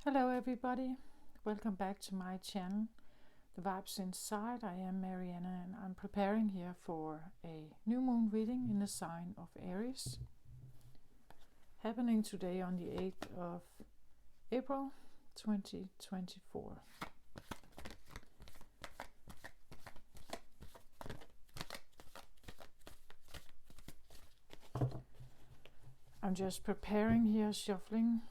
Hello everybody, welcome back to my channel, The Vibes Inside. I am Mariana and I'm preparing here for a new moon reading in the sign of Aries, happening today on the 8th of April 2024. I'm just preparing here, shuffling.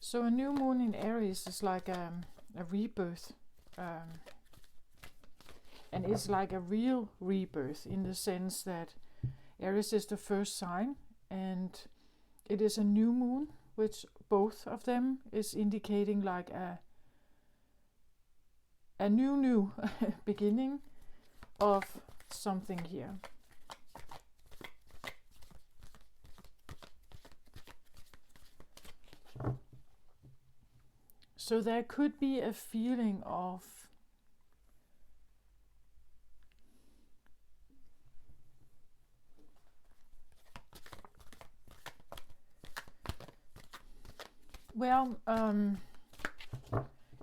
So a new moon in Aries is like a rebirth, and it's like a real rebirth in the sense that Aries is the first sign and it is a new moon, which both of them is indicating like a new beginning of something here. So there could be a feeling of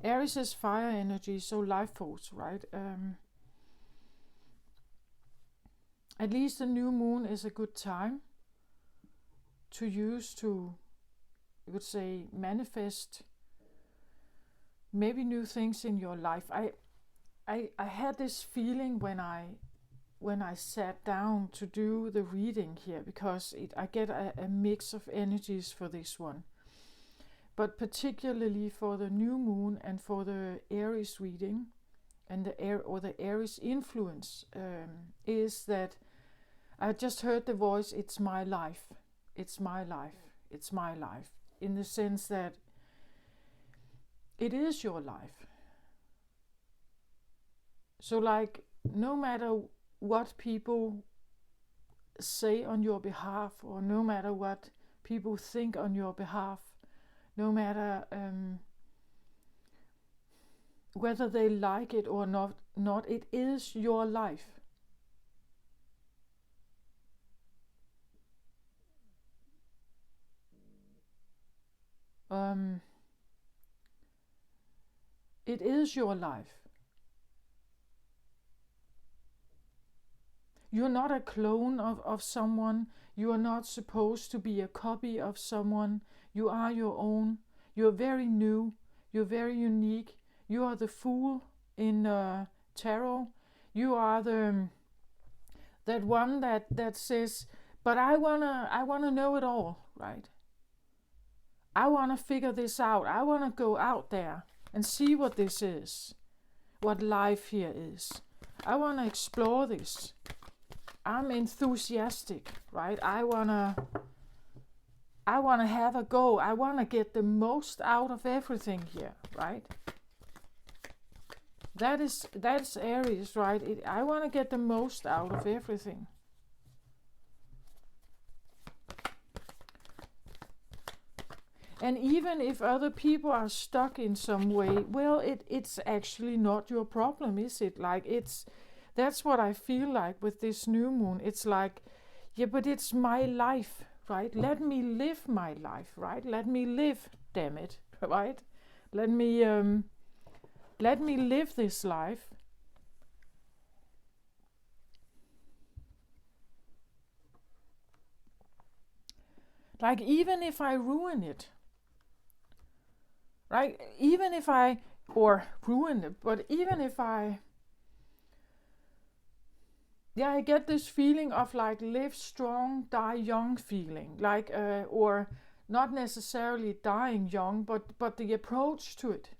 Aries is fire energy, so life force, right? At least the new moon is a good time to use to, you could say, manifest maybe new things in your life. I had this feeling when I sat down to do the reading here, because I get a mix of energies for this one. But particularly for the new moon and for the Aries reading and the Aries influence, is that I just heard the voice, it's my life, it's my life, it's my life, in the sense that it is your life. So like, no matter what people say on your behalf, or no matter what people think on your behalf, no matter whether they like it or not, it is your life. It is your life. You're not a clone of someone. You are not supposed to be a copy of someone. You are your own. You're very new. You're very unique. You are the fool in tarot. You are that one that says, but I wanna know it all, right? I wanna figure this out. I wanna go out there and see what this is, what life here is. I wanna explore this. I'm enthusiastic, right? I wanna have a go. I wanna get the most out of everything here, right? That's Aries, right? I wanna get the most out of everything. And even if other people are stuck in some way, well, it's actually not your problem, is it? Like, that's what I feel like with this new moon. It's like, yeah, but it's my life, right? Let me live my life, right? Let me live, damn it, right? Let me live this life. Like, even if I ruin it, right? Even if I, or ruin it, but even if I get this feeling of like live strong, die young feeling, like or not necessarily dying young, but the approach to it.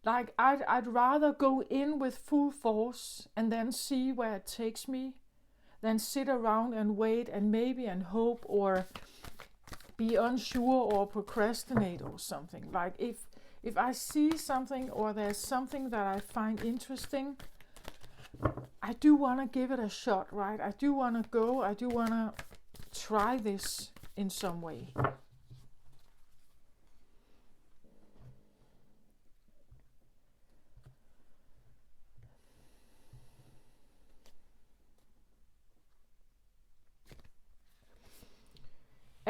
Like I'd rather go in with full force and then see where it takes me, than sit around and wait and maybe and hope, or be unsure or procrastinate or something. Like if I see something or there's something that I find interesting, I do want to give it a shot, right? I do want to go. I do want to try this in some way.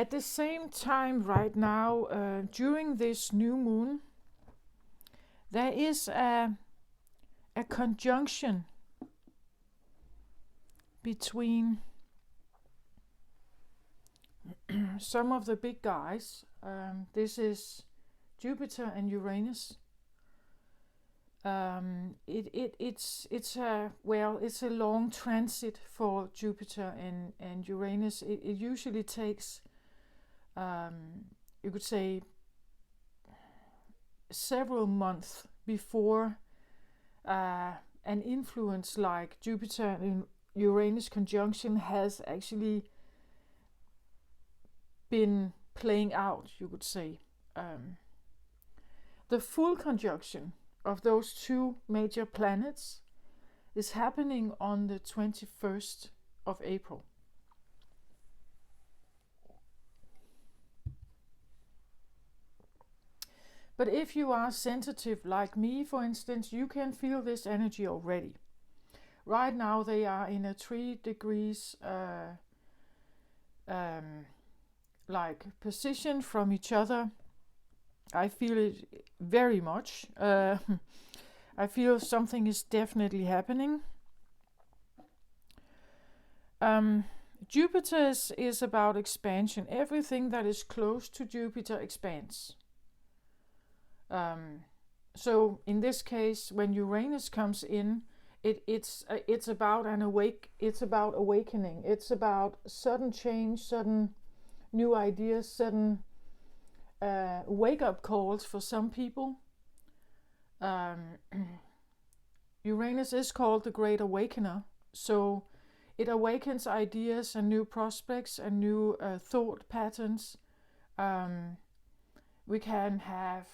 At the same time, right now, during this new moon, there is a conjunction between some of the big guys. This is Jupiter and Uranus. It's a long transit for Jupiter and Uranus. It usually takes, you could say, several months before an influence like Jupiter and Uranus conjunction has actually been playing out, you could say. The full conjunction of those two major planets is happening on the 21st of April. But if you are sensitive like me, for instance, you can feel this energy already. Right now they are in a 3 degrees like position from each other. I feel it very much. I feel something is definitely happening. Jupiter is about expansion. Everything that is close to Jupiter expands. So in this case, when Uranus comes in, it's about it's about awakening. It's about sudden change, sudden new ideas, sudden wake-up calls for some people. Uranus is called the Great Awakener, so it awakens ideas and new prospects and new thought patterns. We can have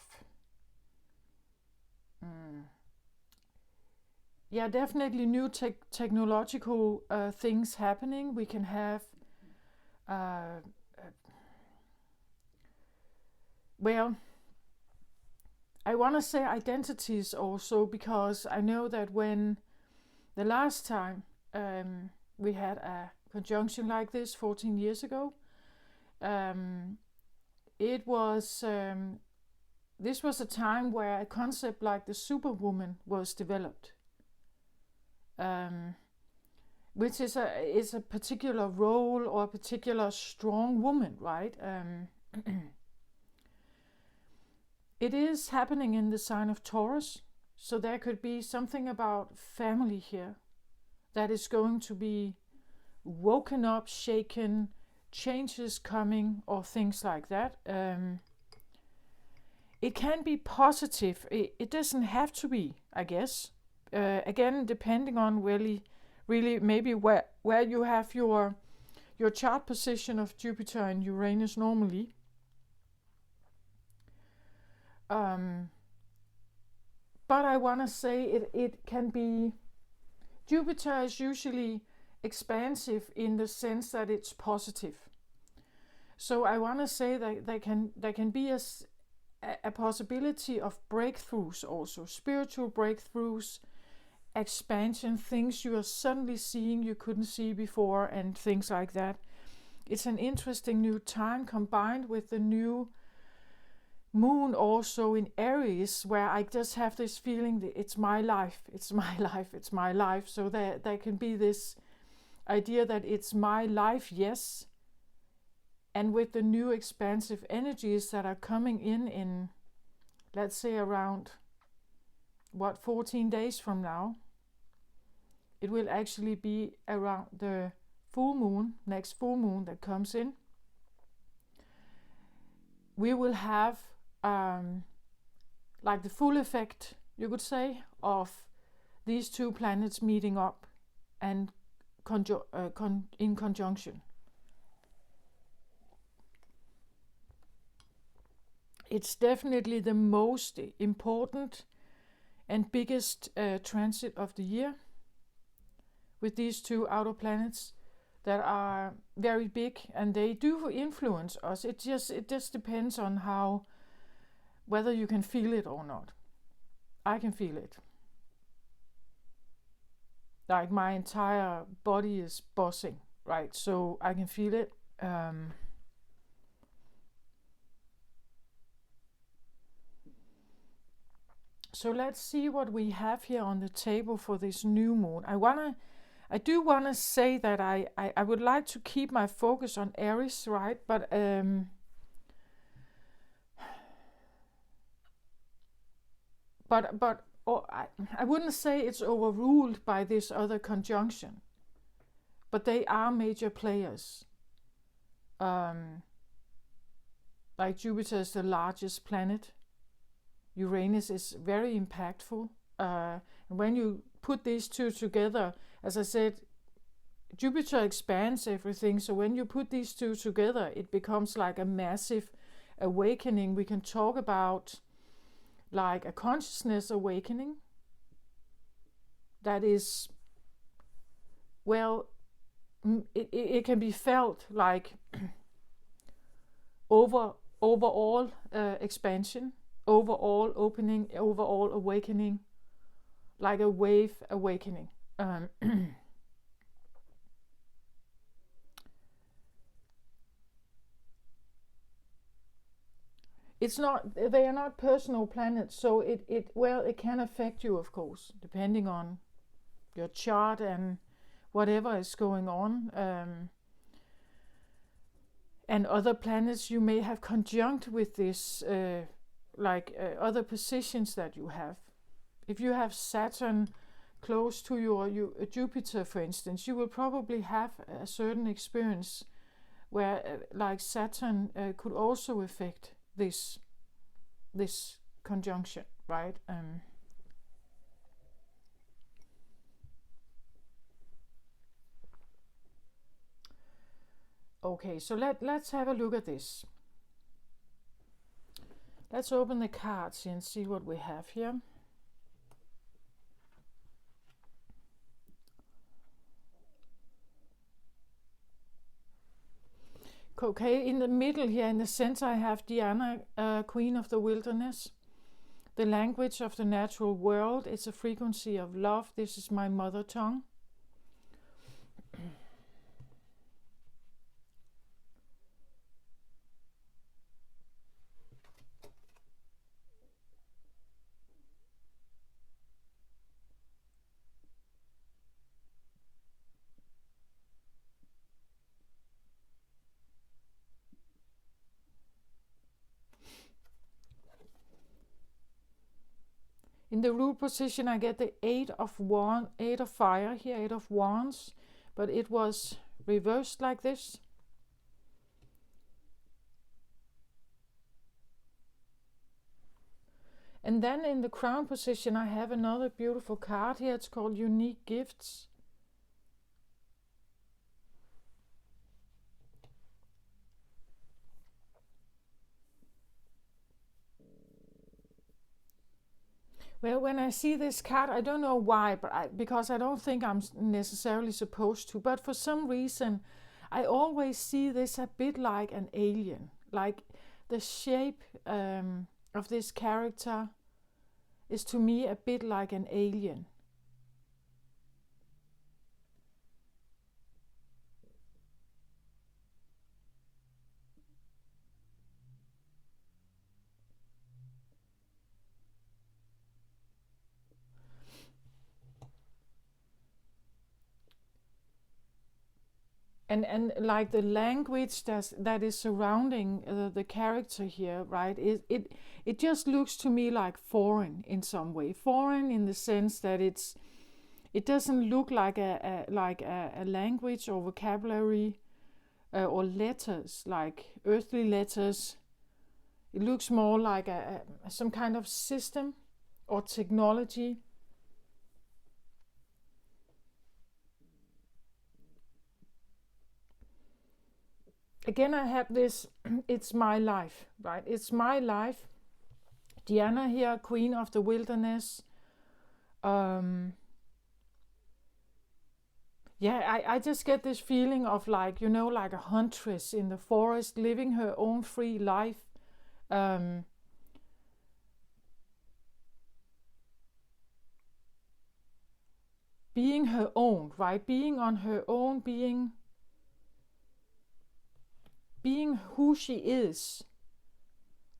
definitely new technological things happening. We can have I want to say identities also, because I know that when the last time we had a conjunction like this 14 years ago, it was this was a time where a concept like the superwoman was developed, which is a particular role or a particular strong woman, right? It is happening in the sign of Taurus, so there could be something about family here that is going to be woken up, shaken, changes coming, or things like that. It can be positive. It doesn't have to be, I guess. Again, depending on really maybe where you have your chart position of Jupiter and Uranus normally. But I want to say it can be. Jupiter is usually expansive in the sense that it's positive. So I want to say that there can be a possibility of breakthroughs also, spiritual breakthroughs, expansion, things you are suddenly seeing you couldn't see before, and things like that. It's an interesting new time combined with the new moon also in Aries, where I just have this feeling that it's my life, it's my life, it's my life. So there can be this idea that it's my life, yes. And with the new expansive energies that are coming in, let's say around 14 days from now, it will actually be around the full moon, next full moon that comes in. We will have like the full effect, you could say, of these two planets meeting up and in conjunction. It's definitely the most important and biggest transit of the year, with these two outer planets that are very big, and they do influence us. It just depends on whether you can feel it or not. I can feel it. Like my entire body is buzzing, right? So I can feel it. So let's see what we have here on the table for this new moon. I do wanna say that I would like to keep my focus on Aries, right? But I wouldn't say it's overruled by this other conjunction, but they are major players. Like Jupiter is the largest planet. Uranus is very impactful. And when you put these two together, as I said, Jupiter expands everything. So when you put these two together, it becomes like a massive awakening. We can talk about like a consciousness awakening that is, well, it can be felt like overall expansion, overall opening, overall awakening, like a wave awakening. It's not, they are not personal planets, so it can affect you, of course, depending on your chart and whatever is going on. And other planets you may have conjunct with this, other positions that you have. If you have Saturn close to your Jupiter, for instance, you will probably have a certain experience where, like Saturn, could also affect this conjunction, right? Okay, so let's have a look at this. Let's open the cards here and see what we have here. Okay, in the middle here, in the center, I have Diana, Queen of the Wilderness. The language of the natural world, it's a frequency of love. This is my mother tongue. In the root position, I get the Eight of Fire here, Eight of Wands, but it was reversed like this. And then in the crown position, I have another beautiful card here. It's called Unique Gifts. Well, when I see this card, I don't know why, because I don't think I'm necessarily supposed to, but for some reason, I always see this a bit like an alien. Like the shape of this character is to me a bit like an alien. And like the language that is surrounding the character here, right? It just looks to me like foreign in some way. Foreign in the sense that it doesn't look like a language or vocabulary or letters, like earthly letters. It looks more like some kind of system or technology. Again, I have this, it's my life, right? It's my life. Diana here, Queen of the Wilderness. I just get this feeling of like, like a huntress in the forest, living her own free life. Being her own, right? Being on her own, being who she is,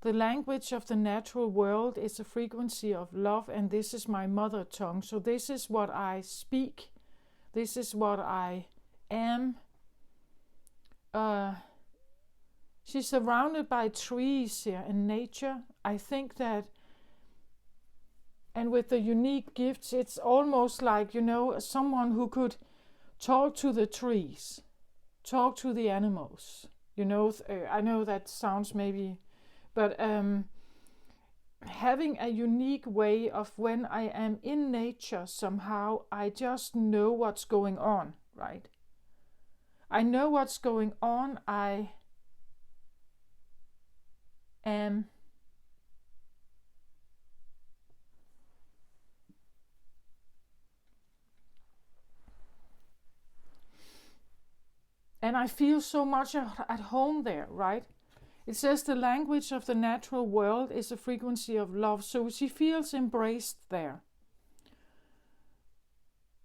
The language of the natural world is a frequency of love, and this is my mother tongue. So this is what I speak. This is what I am. She's surrounded by trees here and nature. I think that, and with the unique gifts, it's almost like, someone who could talk to the trees, talk to the animals. I know that sounds maybe, but having a unique way of when I am in nature somehow, I just know what's going on, right? I know what's going on. I am and I feel so much at home there, right? It says the language of the natural world is a frequency of love, so she feels embraced there.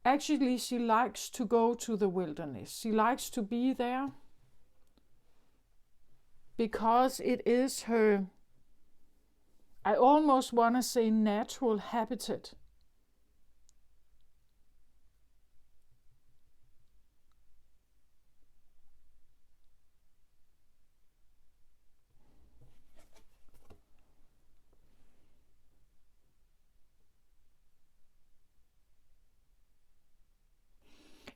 Actually, she likes to go to the wilderness. She likes to be there because it is her, I almost want to say, natural habitat.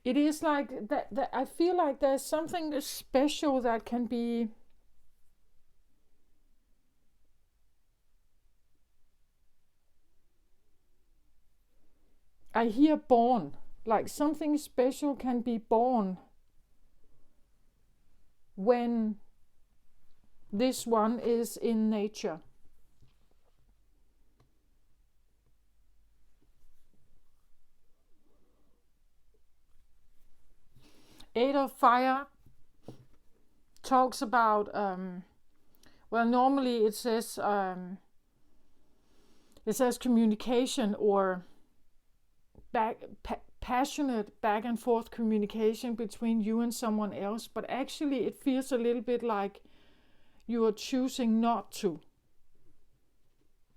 It is like that I feel like there's something special that can be I hear born, like something special can be born when this one is in nature. Eight of Fire talks about, normally it says communication or passionate back and forth communication between you and someone else, but actually it feels a little bit like you are choosing not to.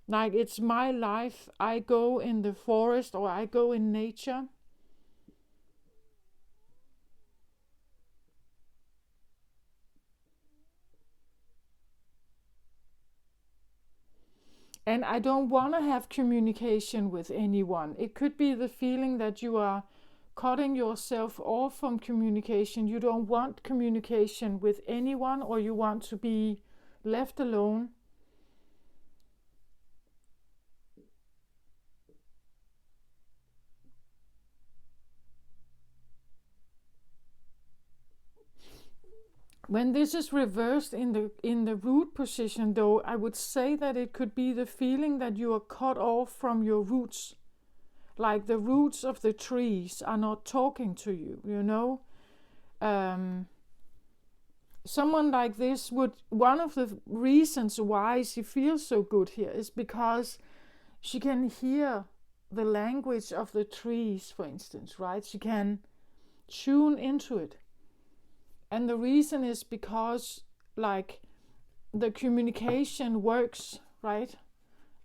Like it's my life, I go in the forest or I go in nature. And I don't want to have communication with anyone. It could be the feeling that you are cutting yourself off from communication. You don't want communication with anyone, or you want to be left alone. When this is reversed in the root position, though, I would say that it could be the feeling that you are cut off from your roots. Like the roots of the trees are not talking to you, Someone like this one of the reasons why she feels so good here is because she can hear the language of the trees, for instance, right? She can tune into it. And the reason is because, like, the communication works, right?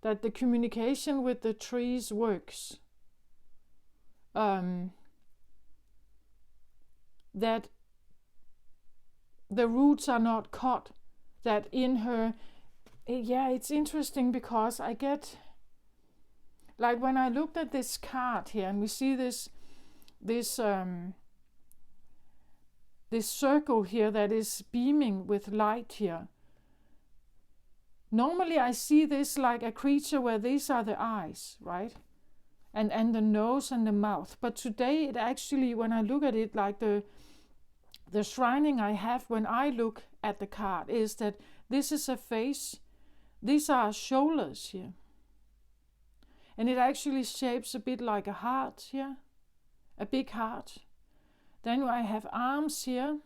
That the communication with the trees works. That the roots are not cut. That in her, it's interesting because I get, like when I looked at this card here and we see this circle here that is beaming with light here. Normally I see this like a creature where these are the eyes, right? And the nose and the mouth. But today it actually, when I look at it, like the shrining I have when I look at the card is that this is a face. These are shoulders here. And it actually shapes a bit like a heart here. A big heart. Then I have arms here,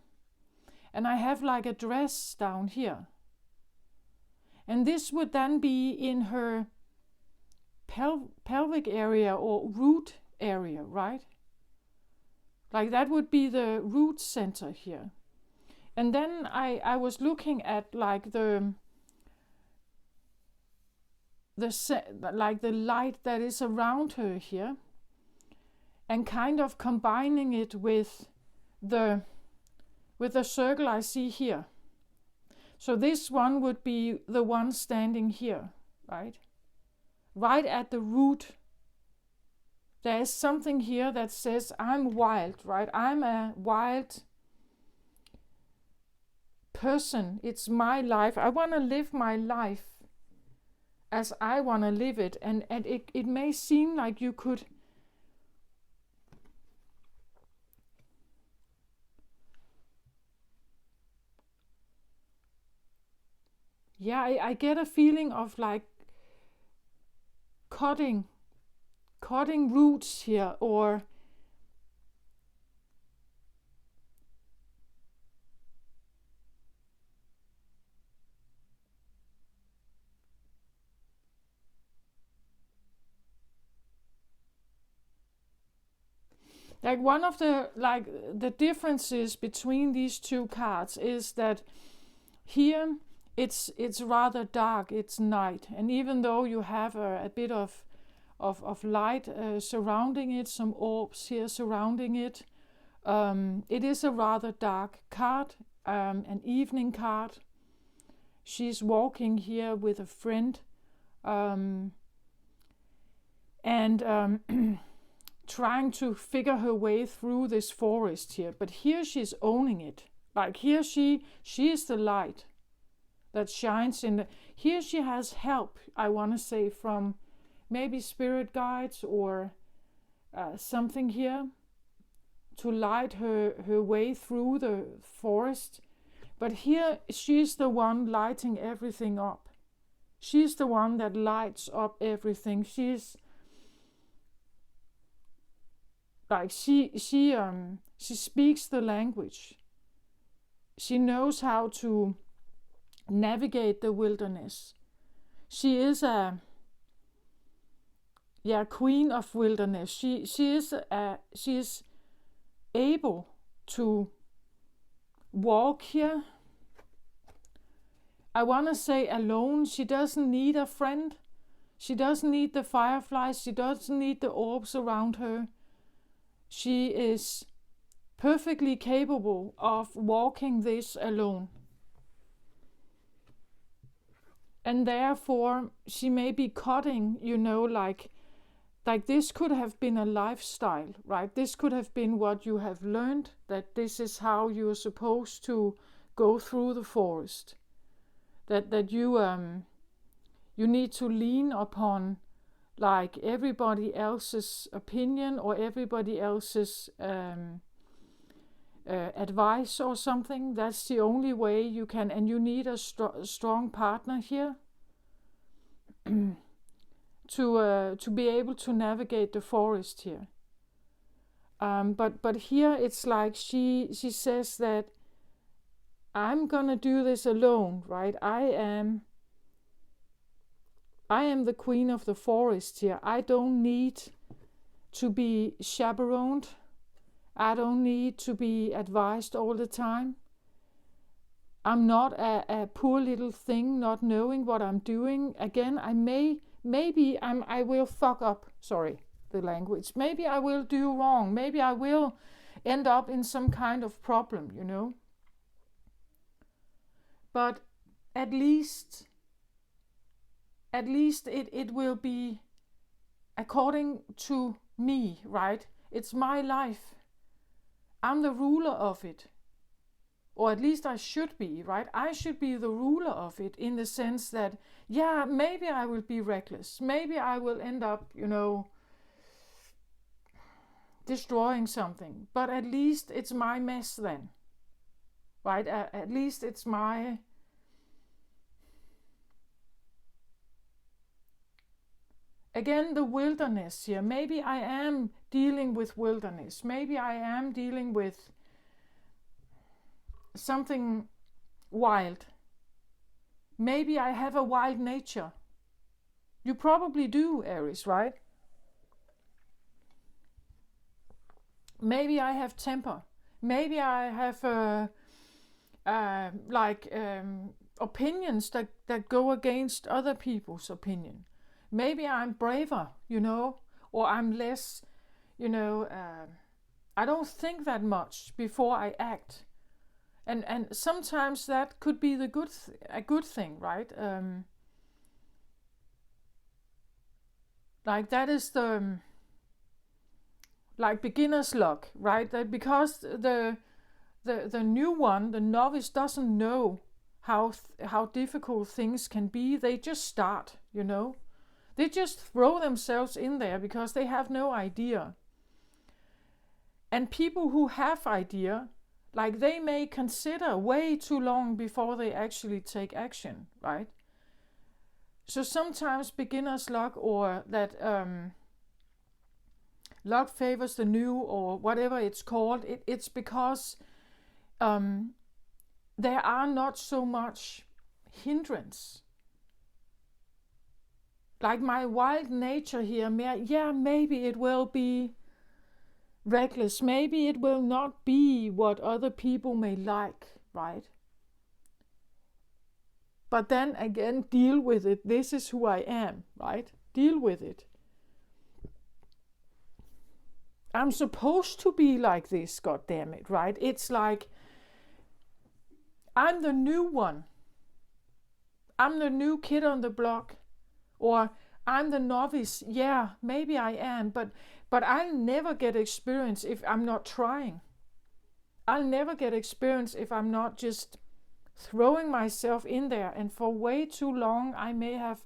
and I have like a dress down here. And this would then be in her pelvic area or root area, right? Like that would be the root center here. And then I was looking at like the like the light that is around her here, and kind of combining it with the circle I see here. So this one would be the one standing here, right? Right at the root. There is something here that says, I'm wild, right? I'm a wild person. It's my life. I want to live my life as I want to live it. And it may seem like you could I get a feeling of like cutting roots here, or like one of the differences between these two cards is that here it's rather dark, it's night, and even though you have a bit of light surrounding it, some orbs here surrounding it, it is a rather dark card, an evening card. She's walking here with a friend, and trying to figure her way through this forest here. But here she's owning it. Like here she is the light that shines in the... Here she has help, I want to say, from maybe spirit guides or something here to light her way through the forest. But here she's the one lighting everything up. She's the one that lights up everything. She's like she speaks the language. She knows how to navigate the wilderness. She is a queen of wilderness. She is able to walk here. I want to say alone. She doesn't need a friend. She doesn't need the fireflies. She doesn't need the orbs around her. She is perfectly capable of walking this alone. And therefore, she may be cutting, like this could have been a lifestyle, right? This could have been what you have learned, that this is how you're supposed to go through the forest. That you need to lean upon like everybody else's opinion or everybody else's advice or something. That's the only way you can, and you need a strong partner here to be able to navigate the forest here. But here it's like she says that I'm gonna do this alone, right? I am the queen of the forest here. I don't need to be chaperoned. I don't need to be advised all the time. I'm not a poor little thing not knowing what I'm doing. Again, I will fuck up. Sorry, the language. Maybe I will do wrong. Maybe I will end up in some kind of problem, But at least it will be according to me, right? It's my life. I'm the ruler of it. Or at least I should be, right? I should be the ruler of it in the sense that, maybe I will be reckless. Maybe I will end up, destroying something. But at least it's my mess then. Right? At least it's my... Again, the wilderness here. Maybe I am dealing with wilderness. Maybe I am dealing with something wild. Maybe I have a wild nature. You probably do, Aries, right? Maybe I have temper. Maybe I have opinions that go against other people's opinion. maybe I'm braver, or I'm less, I don't think that much before I act. And sometimes that could be a good thing, right? Like that is the like beginner's luck, right? That because the new one, the novice, doesn't know how difficult things can be. They just start, They just throw themselves in there because they have no idea. And people who have idea, like they may consider way too long before they actually take action, right? So sometimes beginner's luck, or that luck favors the new, or whatever it's called, it's because there are not so much hindrance. Like my wild nature here, maybe it will be reckless, maybe it will not be what other people may like, right? But then again, deal with it. This is who I am, right? Deal with it. I'm supposed to be like this, God damn it, right? It's like I'm the new one. I'm the new kid on the block, or I'm the novice. Yeah, maybe I am, but I'll never get experience if I'm not trying. I'll never get experience if I'm not just throwing myself in there. And for way too long, I may have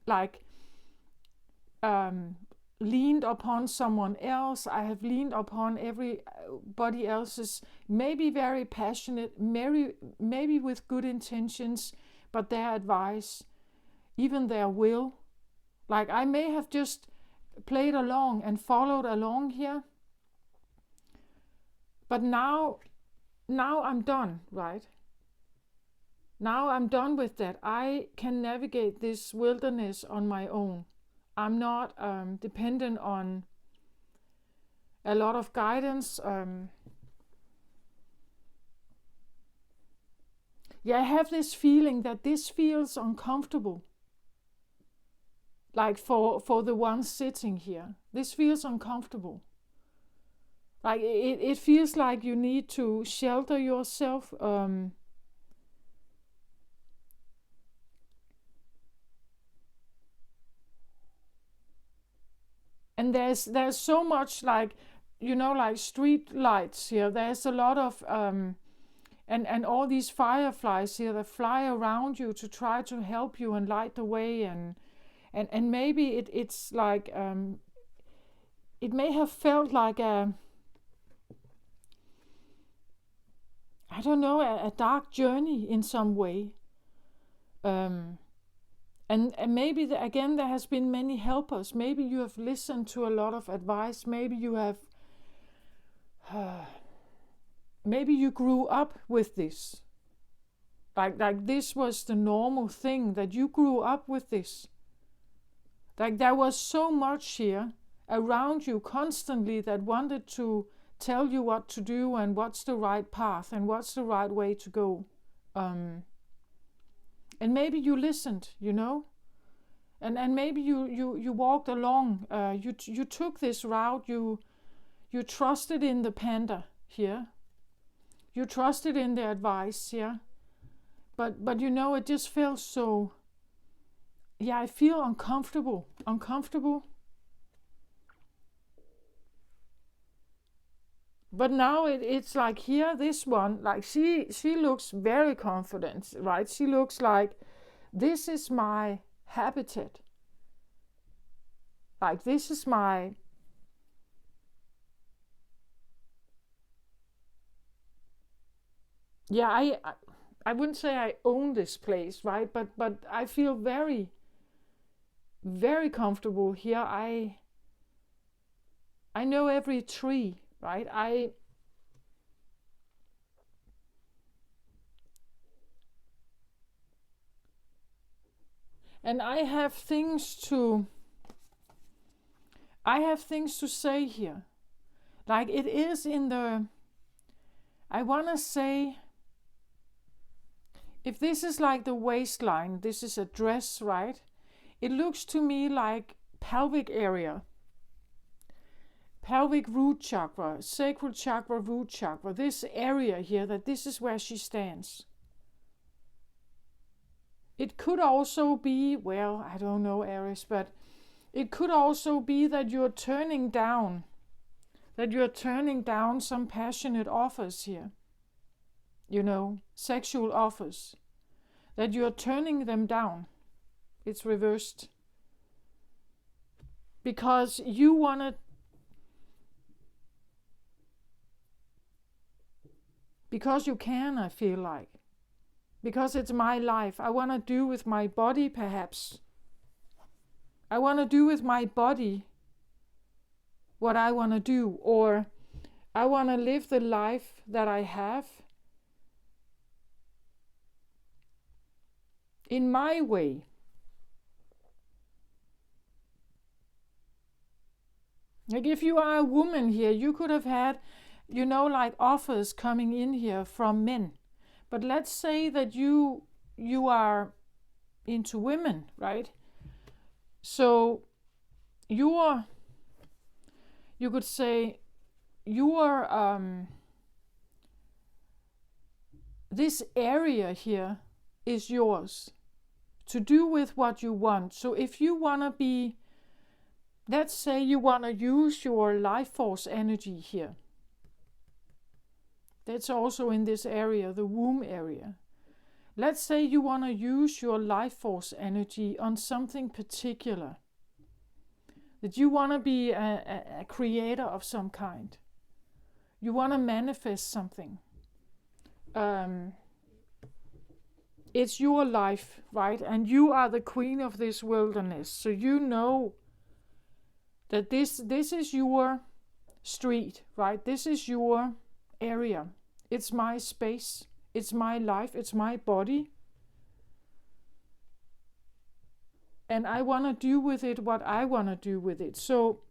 like leaned upon someone else. I have leaned upon everybody else's, maybe very passionate, maybe with good intentions, but their advice, even their will. Like I may have just played along and followed along here. But now I'm done, right? Now I'm done with that. I can navigate this wilderness on my own. I'm not dependent on a lot of guidance. I have this feeling that this feels uncomfortable. Like for the one sitting here, this feels uncomfortable. Like it feels like you need to shelter yourself. And there's so much like street lights here. There's a lot of and all these fireflies here that fly around you to try to help you and light the way, and maybe it's like it may have felt like a dark journey in some way. And maybe again there has been many helpers. Maybe you have listened to a lot of advice. Maybe you have maybe you grew up with this. Like this was the normal thing, that you grew up with this. Like there was so much here around you constantly that wanted to tell you what to do and what's the right path and what's the right way to go. And maybe you listened, and maybe you walked along. You took this route. You trusted in the panda here. You trusted in the advice here. But it just felt so. I feel uncomfortable. But now it's like here, this one, like she looks very confident, right? She looks like, this is my habitat. Like this is my, I wouldn't say I own this place, right? But I feel very, very comfortable here. I know every tree, right? And I have things to say here. Like it is in the, I want to say, if this is like the waistline, this is a dress, right? it looks to me like pelvic area, pelvic root chakra, sacral chakra, root chakra, this area here, that this is where she stands. It could also be, well, I don't know, Aries, but it could also be that you're turning down some passionate offers here, sexual offers, that you're turning them down. It's reversed. Because you want to, because you can, I feel like. Because it's my life. I want to do with my body, perhaps. I want to do with my body what I want to do. Or I want to live the life that I have in my way. Like if you are a woman here, you could have had, like offers coming in here from men. But let's say that you are into women, right? So you could say this area here is yours to do with what you want. So if you want to be, let's say you want to use your life force energy here. That's also in this area, the womb area. Let's say you want to use your life force energy on something particular. That you want to be a creator of some kind. You want to manifest something. It's your life, right? And you are the queen of this wilderness. So you know that this is your street, right? This is your area. It's my space. It's my life. It's my body. And I want to do with it what I want to do with it. So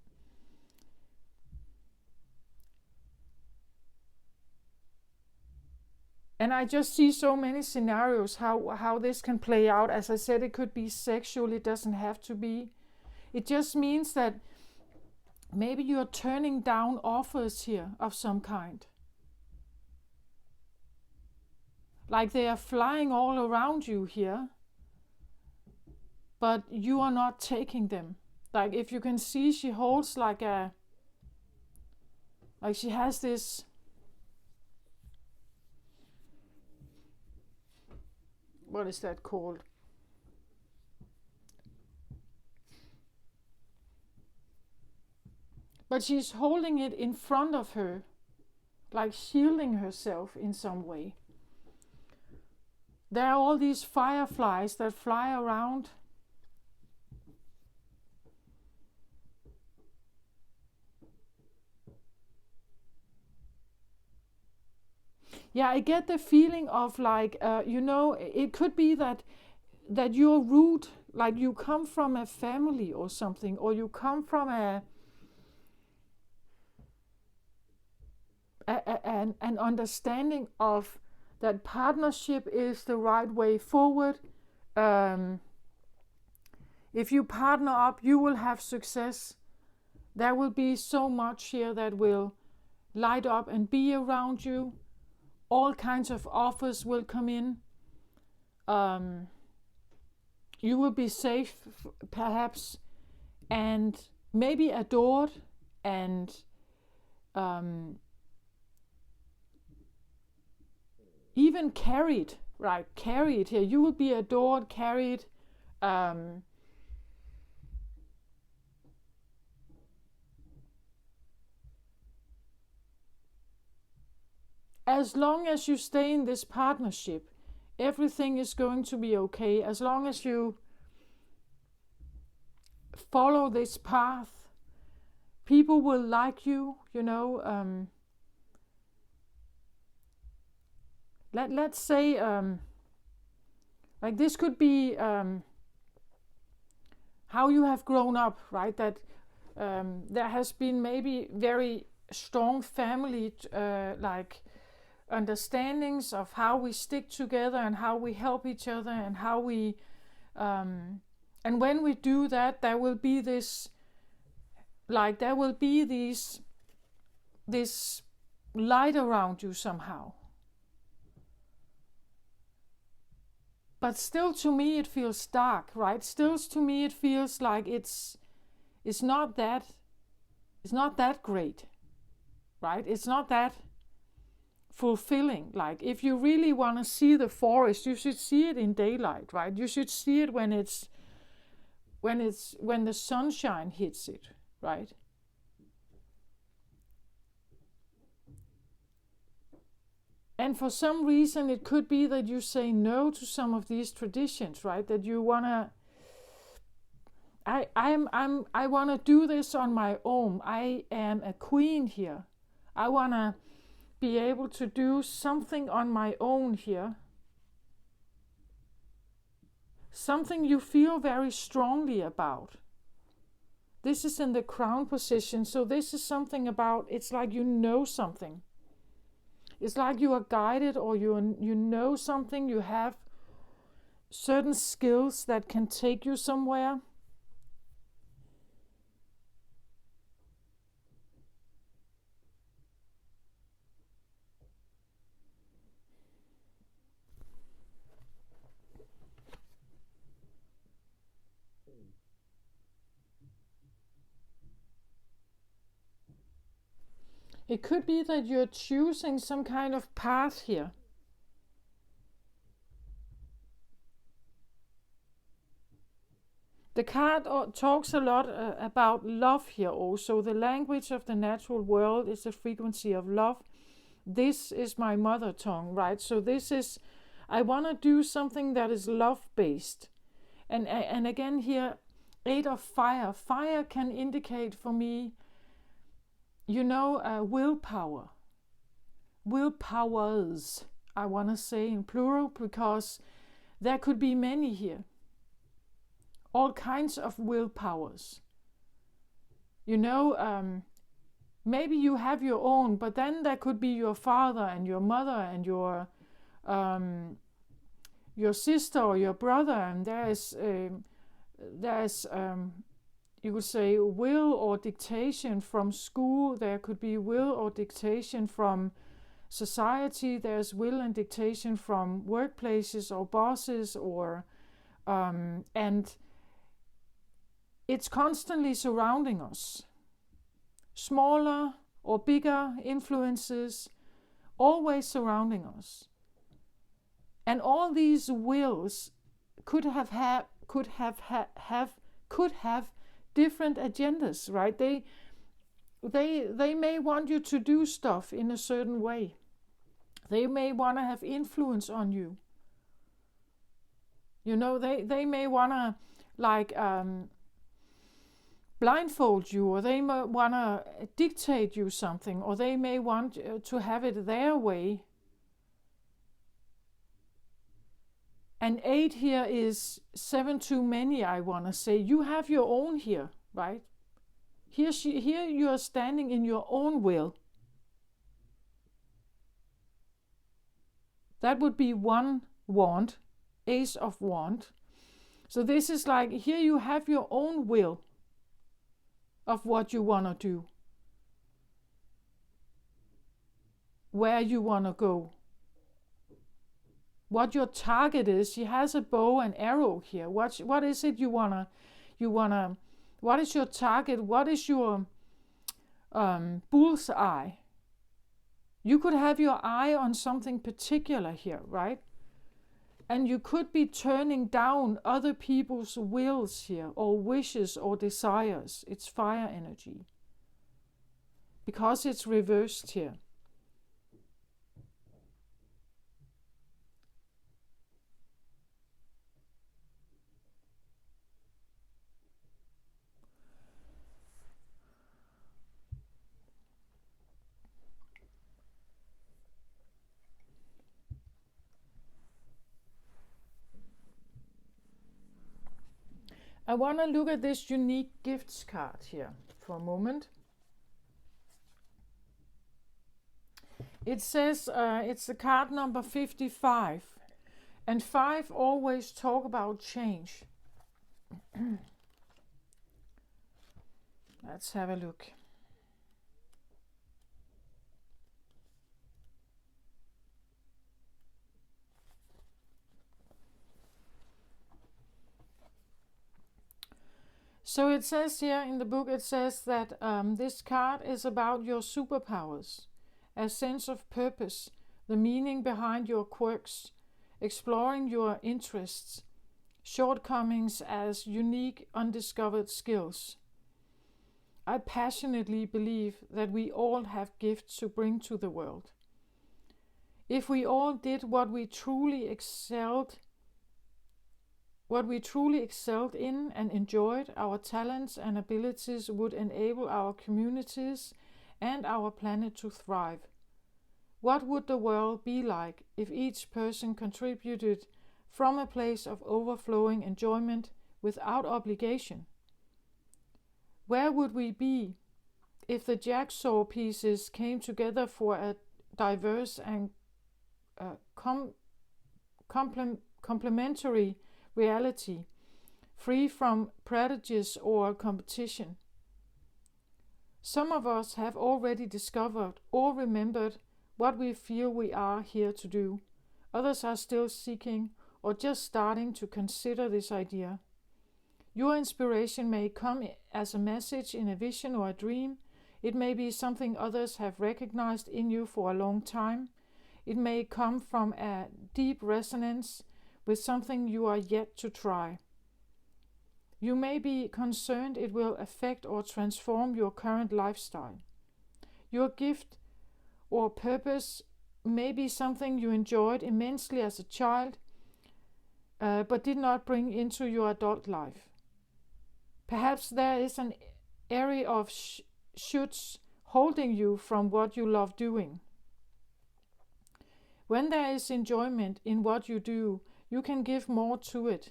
and I just see so many scenarios how this can play out. As I said, it could be sexual. It doesn't have to be. It just means that maybe you're turning down offers here of some kind. Like they are flying all around you here, but you are not taking them. Like if you can see, she holds like she has this, what is that called? But she's holding it in front of her, like shielding herself in some way. There are all these fireflies that fly around. Yeah, I get the feeling of like, it could be that your root, like you come from a family or something, or you come from an understanding of that partnership is the right way forward. If you partner up, you will have success. There will be so much here that will light up and be around you. All kinds of offers will come in. You will be safe, perhaps, and maybe adored, and even carried, right? Carried here. You will be adored, carried. As long as you stay in this partnership, everything is going to be okay. As long as you follow this path, people will like you, let's say, like this could be how you have grown up, right? That there has been maybe very strong family like understandings of how we stick together and how we help each other and how we And when we do that, there will be this, like there will be this light around you somehow. But still to me it feels dark, right? Still to me it feels like it's not that great, right? It's not that fulfilling. Like if you really want to see the forest, you should see it in daylight, right? You should see it when the sunshine hits it, right? And for some reason it could be that you say no to some of these traditions, right? That you wanna I wanna do this on my own. I am a queen here. I wanna be able to do something on my own here. Something you feel very strongly about. This is in the crown position, so this is something about, it's like you know something. It's like you are guided, or you know something, you have certain skills that can take you somewhere. It could be that you're choosing some kind of path here. The card talks a lot about love here also. The language of the natural world is the frequency of love. This is my mother tongue, right? So this is, I want to do something that is love-based. And again here, 8 of fire. Fire can indicate for me, willpower. Willpowers, I want to say in plural, because there could be many here. All kinds of willpowers. Maybe you have your own, but then there could be your father and your mother and your sister or your brother, and there's you could say will or dictation from school. There could be will or dictation from society. There's will and dictation from workplaces or bosses, or and it's constantly surrounding us. Smaller or bigger influences, always surrounding us. And all these wills could have different agendas, right? They may want you to do stuff in a certain way. They may want to have influence on you. They may want to blindfold you, or they may want to dictate you something, or they may want to have it their way. And 8 here is 7 too many, I want to say. You have your own here, right? Here you are standing in your own will. That would be 1 wand, Ace of Wand. So this is like, here you have your own will of what you want to do, where you want to go, what your target is. She has a bow and arrow here. What is it you wanna? What is your target? What is your bull's eye? You could have your eye on something particular here, right? And you could be turning down other people's wills here, or wishes or desires. It's fire energy, because it's reversed here. I want to look at this unique gifts card here for a moment. It says it's the card number 55, and 5 always talk about change. Let's have a look. So it says here in the book, it says that this card is about your superpowers, a sense of purpose, the meaning behind your quirks, exploring your interests, shortcomings as unique, undiscovered skills. I passionately believe that we all have gifts to bring to the world. If we all did what we truly excelled in and enjoyed, our talents and abilities would enable our communities and our planet to thrive. What would the world be like if each person contributed from a place of overflowing enjoyment without obligation? Where would we be if the jigsaw pieces came together for a diverse and complementary reality, free from prejudice or competition? Some of us have already discovered or remembered what we feel we are here to do. Others are still seeking or just starting to consider this idea. Your inspiration may come as a message in a vision or a dream. It may be something others have recognized in you for a long time. It may come from a deep resonance with something you are yet to try. You may be concerned it will affect or transform your current lifestyle. Your gift or purpose may be something you enjoyed immensely as a child, but did not bring into your adult life. Perhaps there is an area of shoulds holding you from what you love doing. When there is enjoyment in what you do, you can give more to it,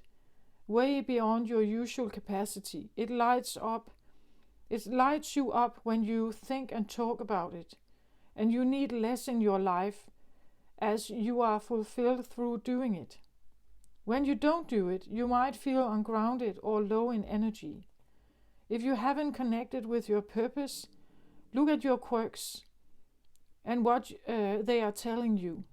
way beyond your usual capacity. It lights you up when you think and talk about it, and you need less in your life as you are fulfilled through doing it. When you don't do it, you might feel ungrounded or low in energy. If you haven't connected with your purpose, look at your quirks and what they are telling you.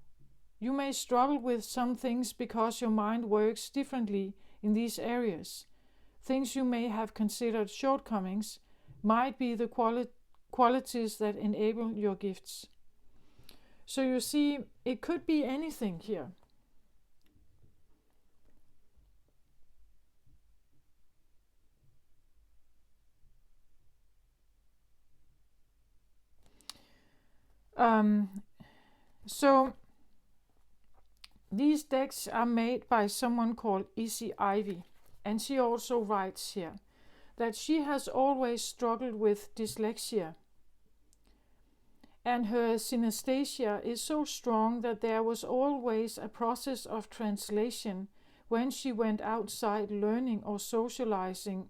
You may struggle with some things because your mind works differently in these areas. Things you may have considered shortcomings might be the qualities that enable your gifts. So you see, it could be anything here. So these decks are made by someone called Ivy, and she also writes here that she has always struggled with dyslexia, and her synesthesia is so strong that there was always a process of translation when she went outside learning or socializing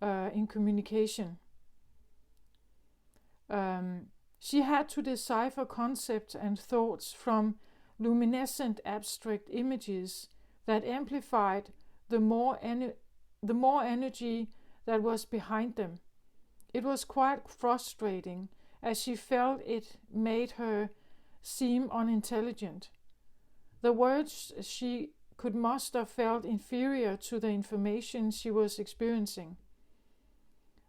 in communication. She had to decipher concepts and thoughts from luminescent abstract images that amplified the more energy that was behind them. It was quite frustrating, as she felt it made her seem unintelligent. The words she could muster felt inferior to the information she was experiencing.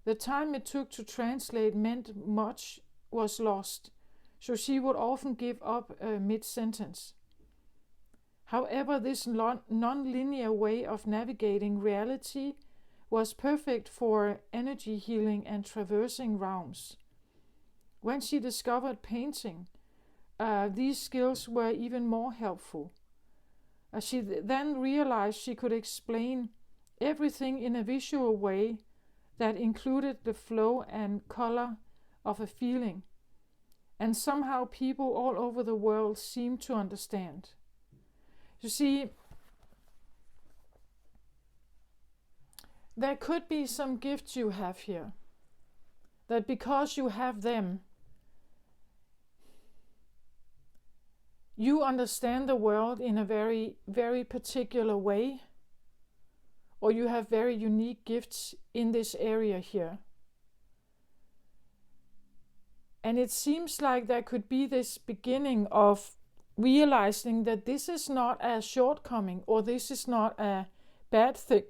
The time it took to translate meant much was lost, so she would often give up mid-sentence. However, this non-linear way of navigating reality was perfect for energy healing and traversing realms. When she discovered painting, these skills were even more helpful. She then realized she could explain everything in a visual way that included the flow and color of a feeling, and somehow people all over the world seemed to understand. You see, there could be some gifts you have here, that because you have them, you understand the world in a very, very particular way, or you have very unique gifts in this area here. And it seems like there could be this beginning of realizing that this is not a shortcoming, or this is not a bad thing.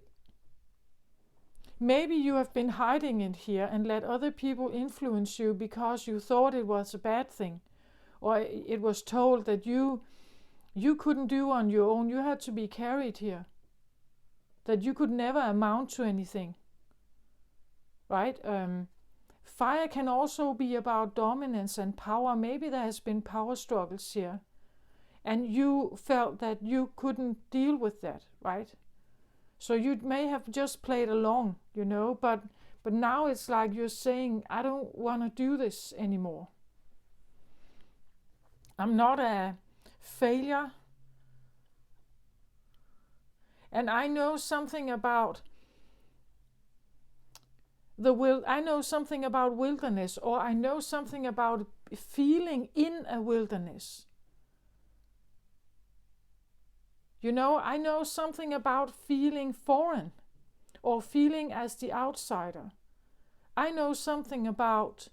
Maybe you have been hiding it here and let other people influence you because you thought it was a bad thing, or it was told that you couldn't do on your own, you had to be carried here, that you could never amount to anything, right? Fire can also be about dominance and power. Maybe there has been power struggles here, and you felt that you couldn't deal with that, right? So you may have just played along, but now it's like you're saying, I don't want to do this anymore. I'm not a failure. And I know something about I know something about wilderness, or I know something about feeling in a wilderness. I know something about feeling foreign or feeling as the outsider. I know something about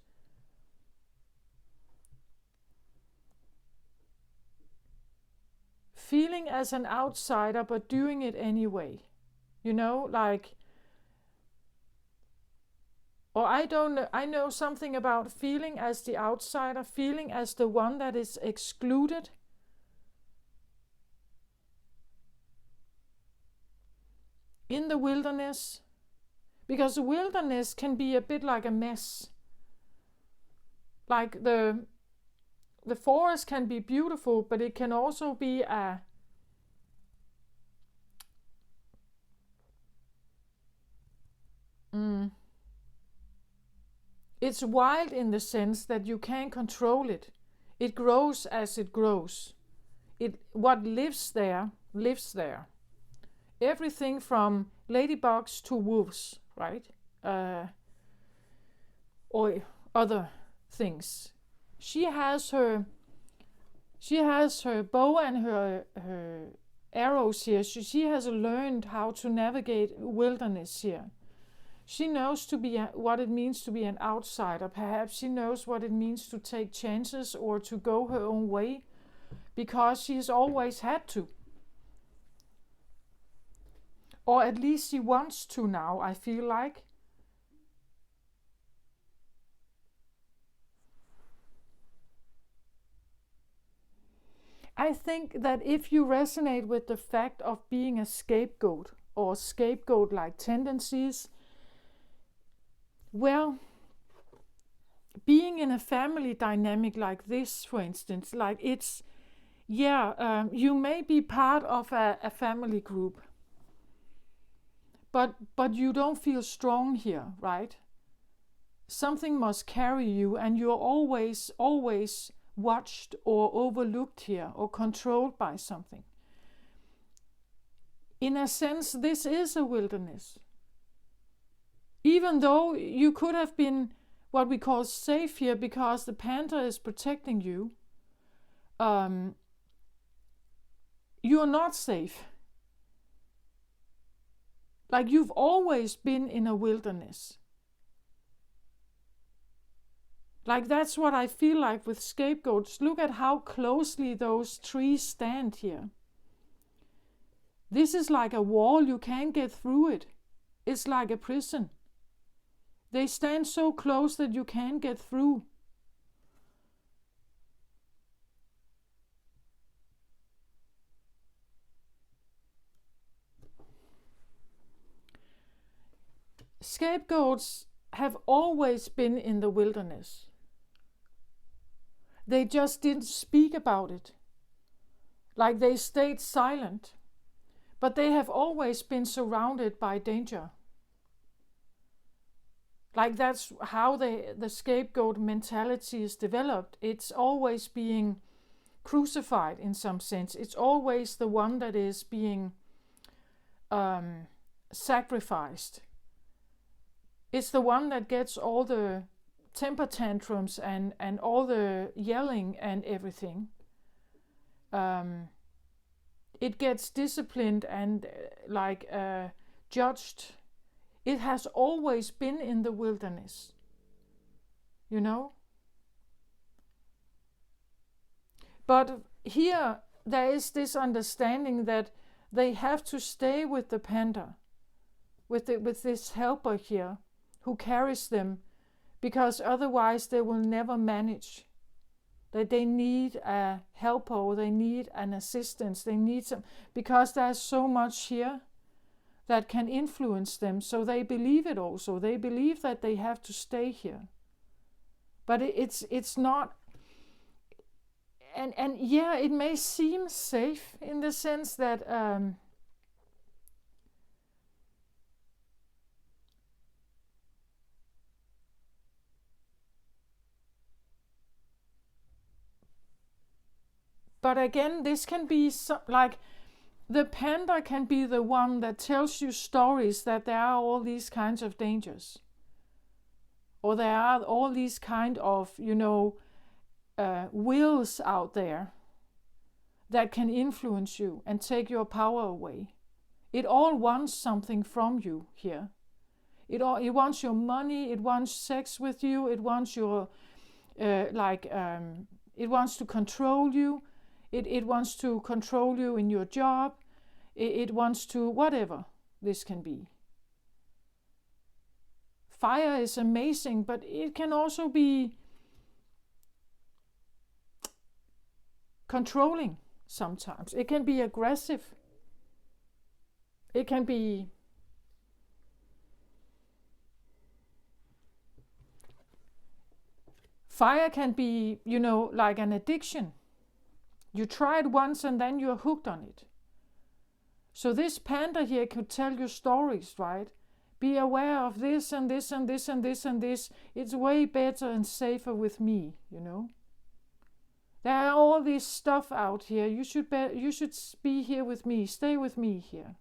feeling as an outsider but doing it anyway. Or I don't know, I know something about feeling as the outsider, feeling as the one that is excluded. In the wilderness, because the wilderness can be a bit like a mess. Like the forest can be beautiful, but it can also be it's wild in the sense that you can't control it. It grows as it grows. What lives there lives there. Everything from ladybugs to wolves, right? Or other things. She has her bow and her arrows here. She has learned how to navigate wilderness here. She knows what it means to be an outsider. Perhaps she knows what it means to take chances or to go her own way, because she has always had to. Or at least she wants to now, I feel like. I think that if you resonate with the fact of being a scapegoat or scapegoat-like tendencies, well, being in a family dynamic like this, for instance, like you may be part of a family group, but you don't feel strong here, right? Something must carry you, and you're always watched or overlooked here, or controlled by something. In a sense, this is a wilderness. Even though you could have been what we call safe here because the panther is protecting you, you're not safe. Like, you've always been in a wilderness. Like, that's what I feel like with scapegoats. Look at how closely those trees stand here. This is like a wall, you can't get through it. It's like a prison. They stand so close that you can't get through. Scapegoats have always been in the wilderness. They just didn't speak about it. Like, they stayed silent. But they have always been surrounded by danger. Like, that's how the scapegoat mentality is developed. It's always being crucified in some sense. It's always the one that is being sacrificed. It's the one that gets all the temper tantrums and all the yelling and everything. It gets disciplined and judged. It has always been in the wilderness, you know. But here there is this understanding that they have to stay with the panda, with this helper here who carries them, because otherwise they will never manage. That they need a helper, or they need an assistance, they need some, because there's so much here that can influence them. So they believe it also. They believe that they have to stay here. But it's not, and yeah, it may seem safe in the sense that but again, this can be like the panda can be the one that tells you stories that there are all these kinds of dangers, or there are all these kind of, wills out there that can influence you and take your power away. It all wants something from you here. It wants your money. It wants sex with you. It wants your it wants to control you. It wants to control you in your job. It wants to whatever this can be. Fire is amazing, but it can also be controlling sometimes. It can be aggressive. It can be fire can be, like an addiction. You try it once and then you're hooked on it. So this panda here could tell you stories, right? Be aware of this and this and this and this and this. It's way better and safer with me, There are all this stuff out here. You should be here with me. Stay with me here.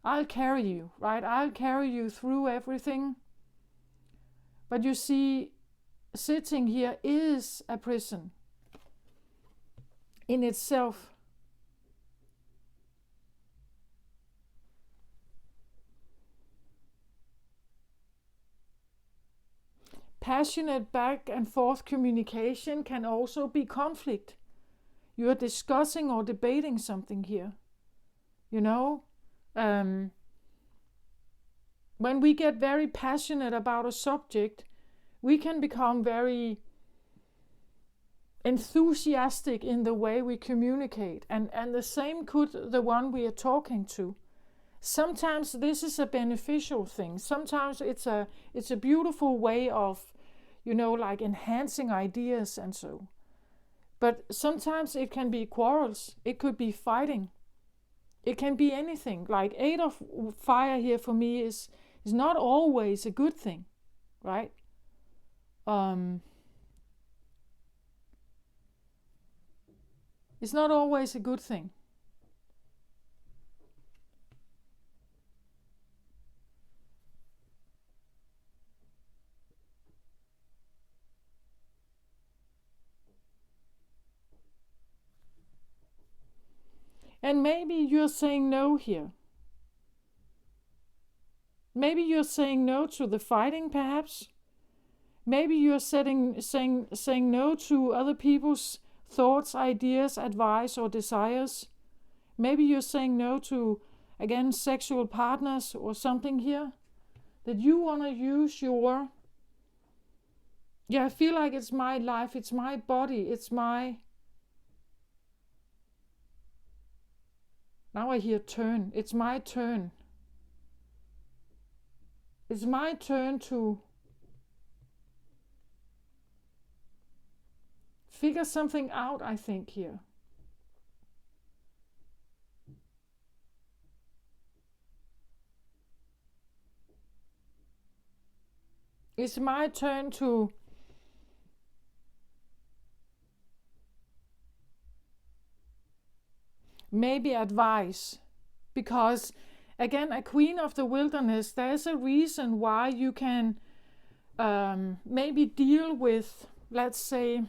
I'll carry you, right? I'll carry you through everything. But you see, sitting here is a prison in itself. Passionate back and forth communication can also be conflict. You are discussing or debating something here. When we get very passionate about a subject, we can become very enthusiastic in the way we communicate, and the same could the one we are talking to. Sometimes this is a beneficial thing. Sometimes it's a beautiful way of, like enhancing ideas and so. But sometimes it can be quarrels. It could be fighting. It can be anything. Like 8 of fire here for me is not always a good thing, right? It's not always a good thing. And maybe you're saying no here. Maybe you're saying no to the fighting, perhaps. Maybe you're saying no to other people's thoughts, ideas, advice, or desires. Maybe you're saying no to, again, sexual partners or something here. That you want to use your... I feel like it's my life, it's my body, it's my... Now I hear turn. It's my turn. It's my turn to figure something out, I think, here. It's my turn to maybe advise, because again, a queen of the wilderness, there's a reason why you can maybe deal with, let's say,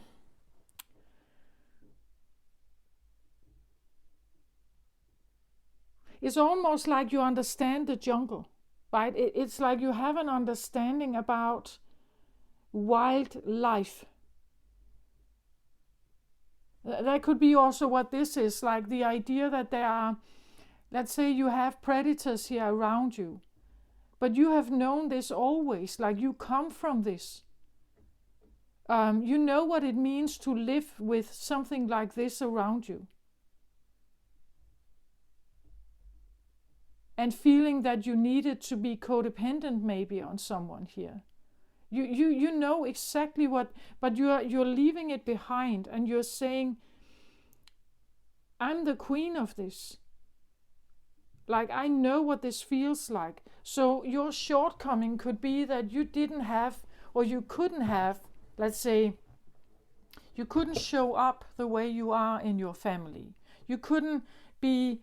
it's almost like you understand the jungle, right? It's like you have an understanding about wildlife. That could be also what this is, like the idea that there are, let's say you have predators here around you, but you have known this always, like you come from this. You know what it means to live with something like this around you. And feeling that you needed to be codependent maybe on someone here. You know exactly what, but you're leaving it behind and you're saying, I'm the queen of this. Like, I know what this feels like. So your shortcoming could be that you didn't have, or you couldn't have, let's say, you couldn't show up the way you are in your family. You couldn't be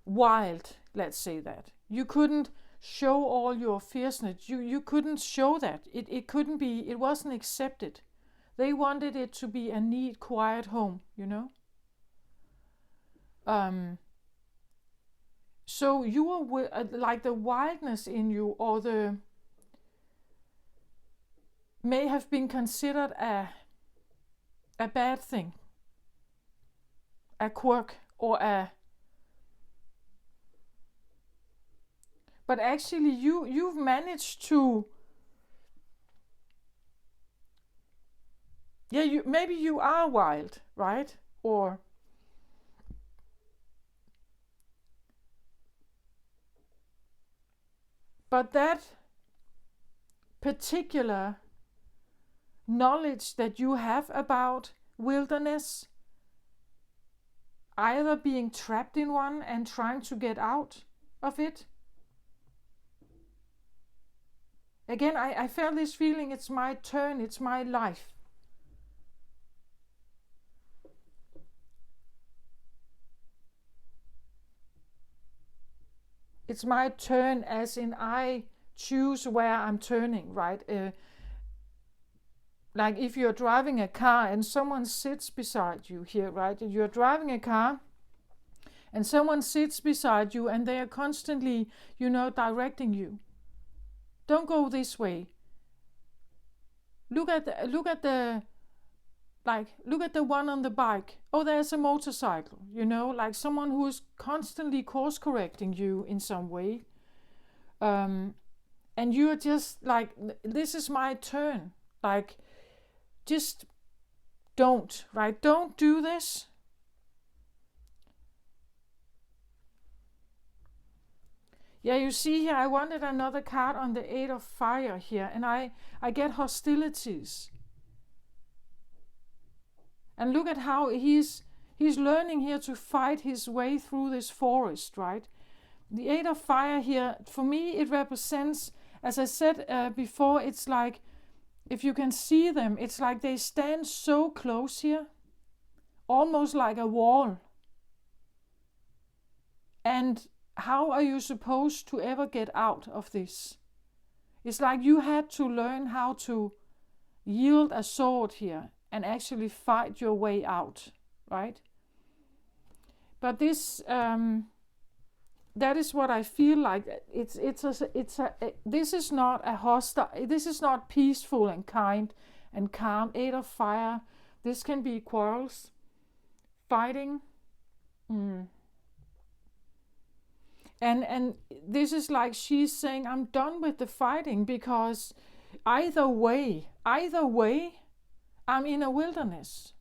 wild, let's say that. You couldn't show all your fierceness. You couldn't show that. It couldn't be, it wasn't accepted. They wanted it to be a neat, quiet home, you know? So you are like the wildness in you, or the may have been considered a bad thing, a quirk, or a. But actually, you've managed to. Yeah, maybe you are wild, right? Or. But that particular knowledge that you have about wilderness, either being trapped in one and trying to get out of it. Again, I felt this feeling, it's my turn, it's my life. It's my turn, as in I choose where I'm turning, right? Like if you're driving a car and someone sits beside you here, right? You're driving a car and someone sits beside you and they are constantly, directing you. Don't go this way. Look at the one on the bike. Oh, there's a motorcycle, like someone who is constantly course correcting you in some way. And you're just like, this is my turn. Like, just don't, right? Don't do this. Yeah, you see here, I wanted another card on the 8 of Fire here, and I get hostilities. And look at how he's learning here to fight his way through this forest, right? The 8 of Fire here, for me, it represents, as I said before, it's like, if you can see them, it's like they stand so close here, almost like a wall. And how are you supposed to ever get out of this? It's like you had to learn how to yield a sword here and actually fight your way out, right? But this, that is what I feel like. This is not a hostile. This is not peaceful and kind and calm. 8 of Fire. This can be quarrels, fighting. And this is like she's saying, I'm done with the fighting, because either way, I'm in a wilderness.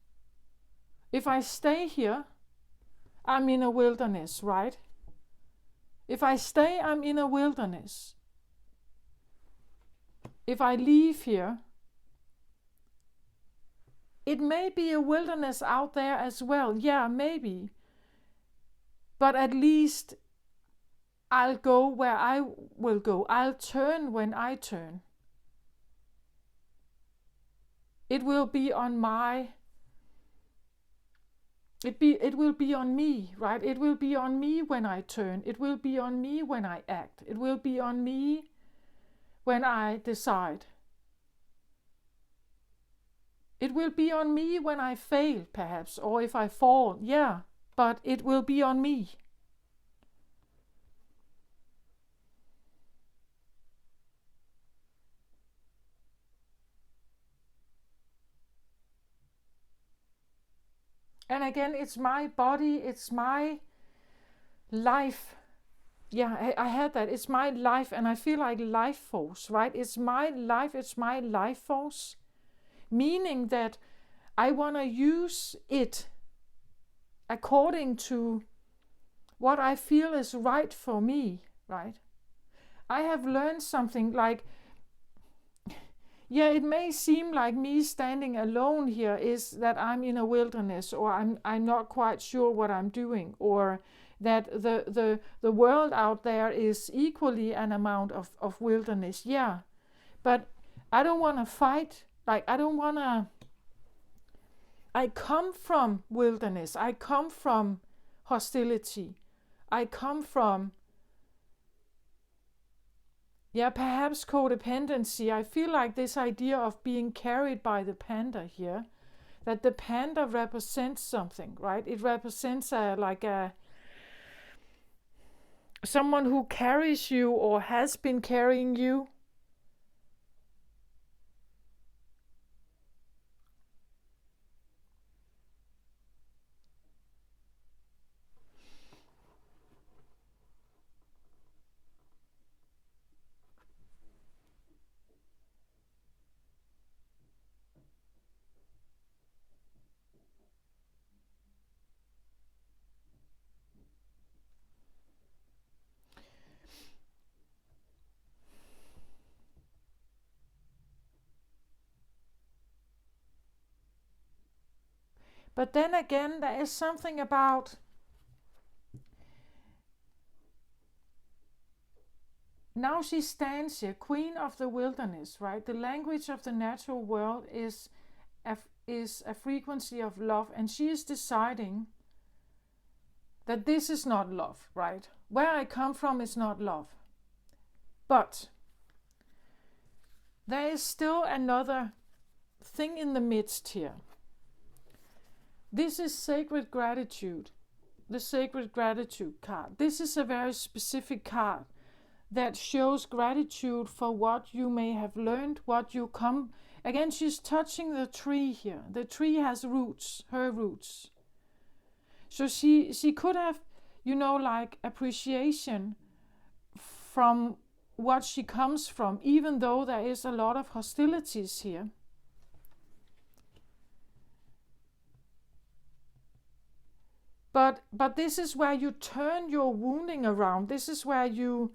If I stay here, I'm in a wilderness, right? If I stay, I'm in a wilderness. If I leave here, it may be a wilderness out there as well. Yeah, maybe. But at least I'll go where I will go. I'll turn when I turn. It will be on my. It will be on me, right? It will be on me when I turn. It will be on me when I act. It will be on me when I decide. It will be on me when I fail, perhaps, or if I fall. Yeah, but it will be on me. And again, it's my body, it's my life. Yeah, I had that. It's my life, and I feel like life force, right? It's my life, it's my life force. Meaning that I want to use it according to what I feel is right for me, right? I have learned something like, yeah, it may seem like me standing alone here is that I'm in a wilderness, or I'm not quite sure what I'm doing, or that the world out there is equally an amount of wilderness. Yeah. But I don't want to fight. Like, I come from wilderness. I come from hostility. I come from, yeah, perhaps codependency. I feel like this idea of being carried by the panda here, that the panda represents something, right? It represents someone who carries you or has been carrying you. But then again, there is something about, now she stands here, queen of the wilderness, right? The language of the natural world is a frequency of love, and she is deciding that this is not love, right? Where I come from is not love. But there is still another thing in the midst here. This is sacred gratitude, the sacred gratitude card. This is a very specific card that shows gratitude for what you may have learned, what you come. Again, she's touching the tree here. The tree has roots, her roots. So she could have, like appreciation from what she comes from, even though there is a lot of hostilities here. But this is where you turn your wounding around. This is where you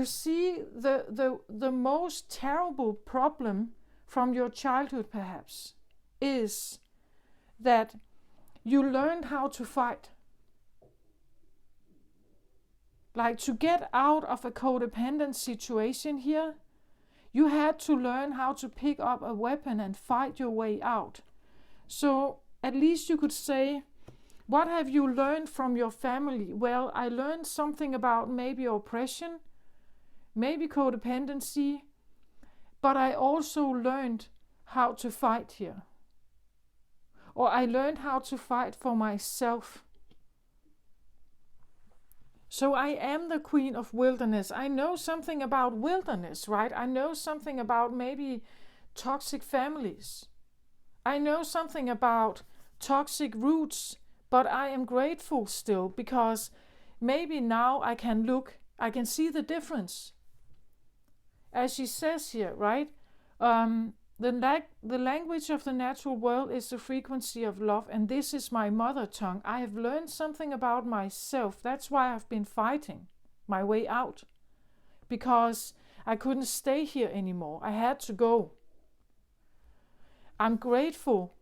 see the most terrible problem from your childhood, perhaps, is that you learned how to fight. Like, to get out of a codependent situation here, you had to learn how to pick up a weapon and fight your way out. So at least you could say, what have you learned from your family? Well, I learned something about maybe oppression, maybe codependency, but I also learned how to fight here. Or I learned how to fight for myself. So I am the queen of wilderness. I know something about wilderness, right? I know something about maybe toxic families. I know something about toxic roots, but I am grateful still, because maybe now I can see the difference. As she says here, right? The language of the natural world is the frequency of love, and this is my mother tongue. I have learned something about myself. That's why I've been fighting my way out, because I couldn't stay here anymore. I had to go. I'm grateful.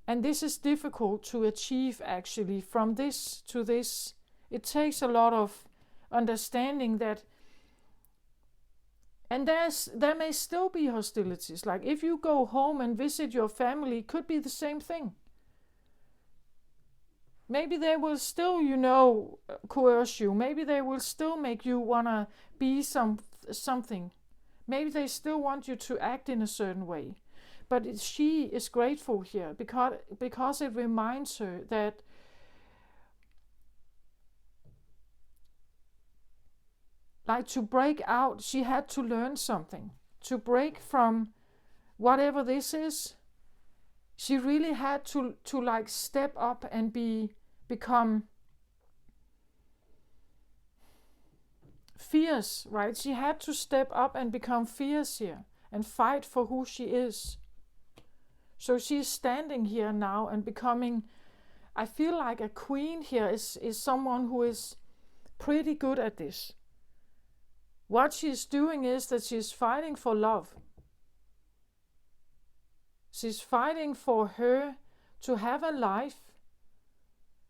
And this is difficult to achieve, actually, from this to this. It takes a lot of understanding that. And there may still be hostilities. Like, if you go home and visit your family, it could be the same thing. Maybe they will still, coerce you. Maybe they will still make you want to be something. Maybe they still want you to act in a certain way. But she is grateful here because it reminds her that like, to break out, she had to learn something. To break from whatever this is, She really had to like step up and become fierce, right? She had to step up and become fierce here and fight for who she is. So she's standing here now and becoming, I feel like a queen here is someone who is pretty good at this. What she's doing is that she's fighting for love. She's fighting for her to have a life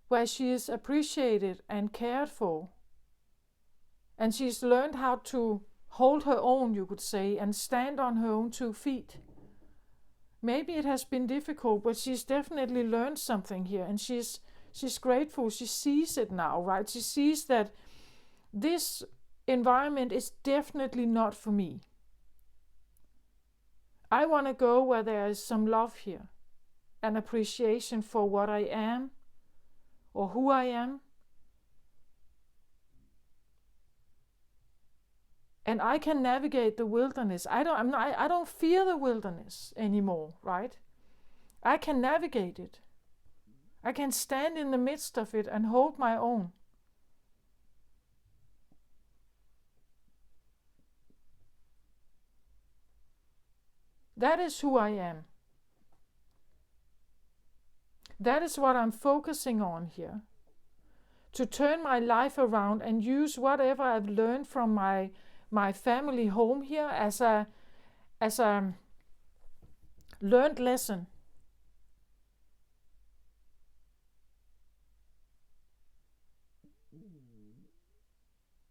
where she is appreciated and cared for. And she's learned how to hold her own, you could say, and stand on her own 2 feet. Maybe it has been difficult, but she's definitely learned something here, and she's grateful. She sees it now, right? She sees that this environment is definitely not for me. I want to go where there is some love here, an appreciation for what I am or who I am. And I can navigate the wilderness. I don't fear the wilderness anymore, right? I can navigate it. I can stand in the midst of it and hold my own. That is who I am. That is what I'm focusing on here. To turn my life around and use whatever I've learned from my family home here as a learned lesson.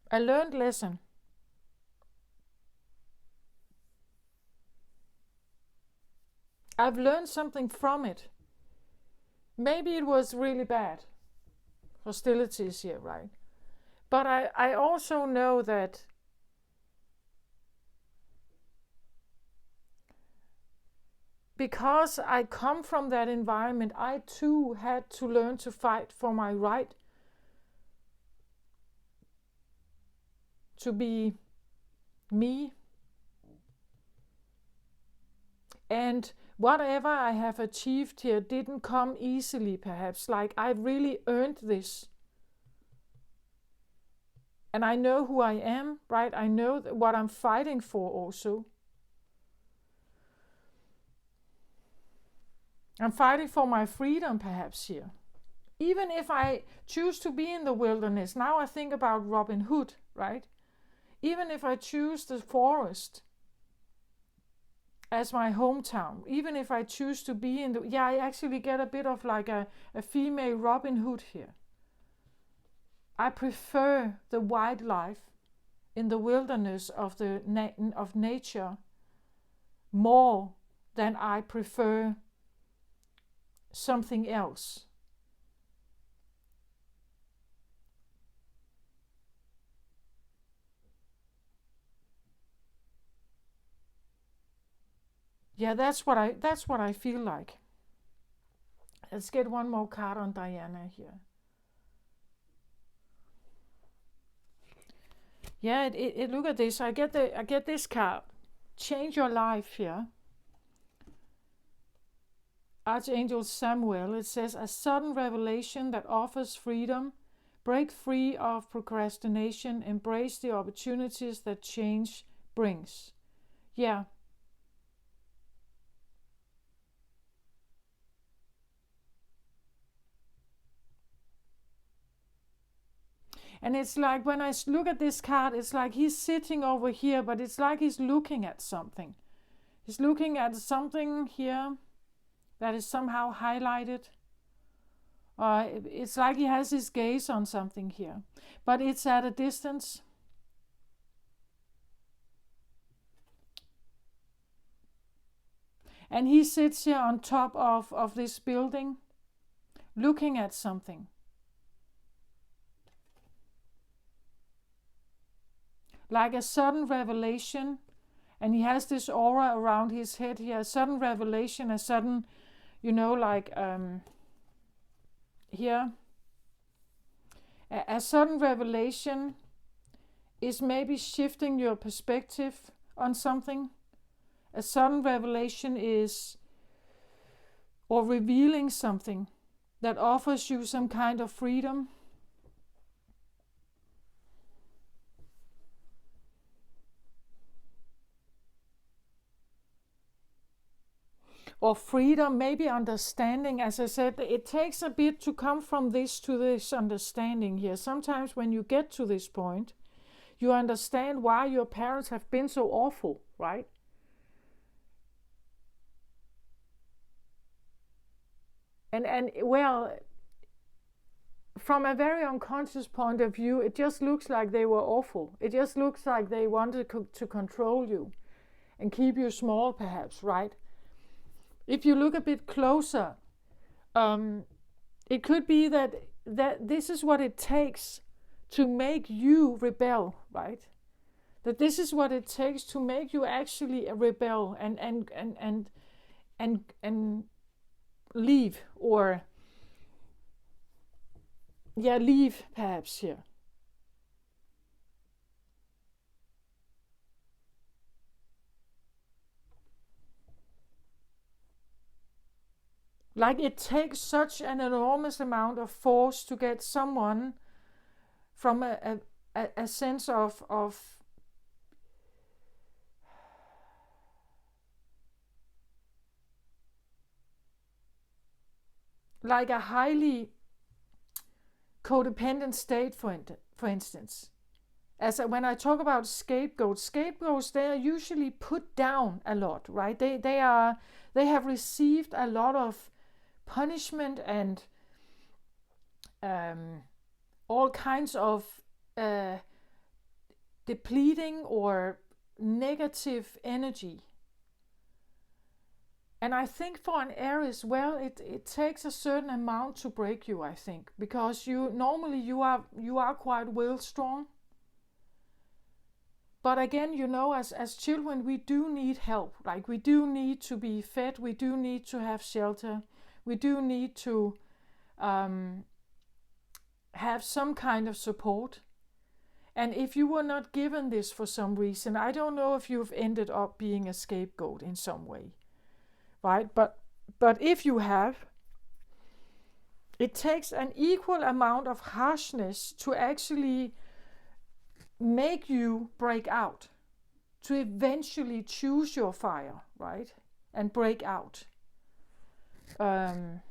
A learned lesson. I've learned something from it. Maybe it was really bad. Hostilities here, right? But I also know that because I come from that environment, I too had to learn to fight for my right to be me. And whatever I have achieved here didn't come easily, perhaps. Like, I've really earned this. And I know who I am, right? I know what I'm fighting for also. I'm fighting for my freedom, perhaps, here. Even if I choose to be in the wilderness, now I think about Robin Hood, right? Even if I choose the forest as my hometown, even if I choose to be in the... I actually get a bit of like a female Robin Hood here. I prefer the wildlife in the wilderness of of nature more than I prefer something else. Yeah, that's what I feel like. Let's get one more card on Diana here. Yeah, it look at this. I get this card. Change your life here. Archangel Samuel. It says a sudden revelation that offers freedom. Break free of procrastination. Embrace the opportunities that change brings. Yeah. And it's like when I look at this card, it's like he's sitting over here, but it's like he's looking at something. He's looking at something here that is somehow highlighted. It's like he has his gaze on something here, but it's at a distance. And he sits here on top of this building, looking at something. Like a sudden revelation, and he has this aura around his head here, a sudden revelation, a sudden, here. A sudden revelation is maybe shifting your perspective on something. A sudden revelation is or revealing something that offers you some kind of freedom. Or freedom, maybe understanding. As I said, it takes a bit to come from this to this understanding here. Sometimes when you get to this point, you understand why your parents have been so awful, right? And well, from a very unconscious point of view, it just looks like they were awful. It just looks like they wanted to control you and keep you small, perhaps, right? If you look a bit closer, it could be that this is what it takes to make you rebel, right? That this is what it takes to make you actually rebel and leave, or leave perhaps here. Like it takes such an enormous amount of force to get someone from a sense of like a highly codependent state, for instance. As when I talk about scapegoats, they are usually put down a lot, right? They have received a lot of punishment and all kinds of depleting or negative energy. And I think for an Aries, well, it takes a certain amount to break you, I think, because you are quite will strong. But again, as children, we do need help. Like we do need to be fed, we do need to have shelter, we do need to have some kind of support. And if you were not given this for some reason, I don't know if you've ended up being a scapegoat in some way. Right? But if you have, it takes an equal amount of harshness to actually make you break out, to eventually choose your fire, right? And break out. And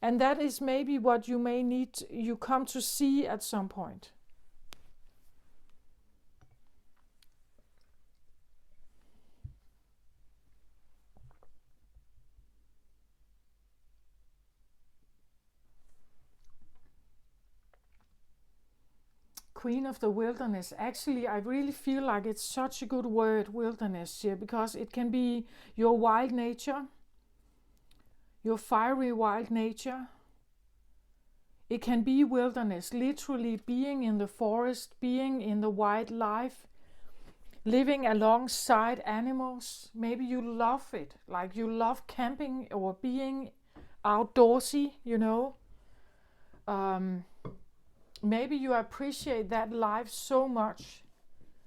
that is maybe what you may need, you come to see at some point. Queen of the wilderness. Actually, I really feel like it's such a good word, wilderness, here, because it can be your wild nature, your fiery wild nature. It can be wilderness, literally being in the forest, being in the wildlife, living alongside animals. Maybe you love it, like you love camping or being outdoorsy, Maybe you appreciate that life so much,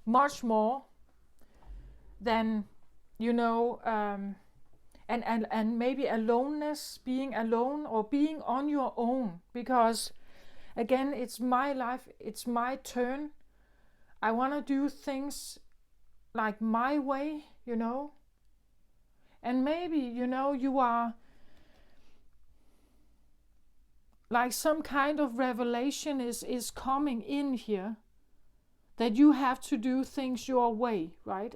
much more than, and maybe aloneness, being alone or being on your own. Because again, it's my life, it's my turn. I want to do things like my way, And maybe, you are like some kind of revelation is coming in here, that you have to do things your way, right?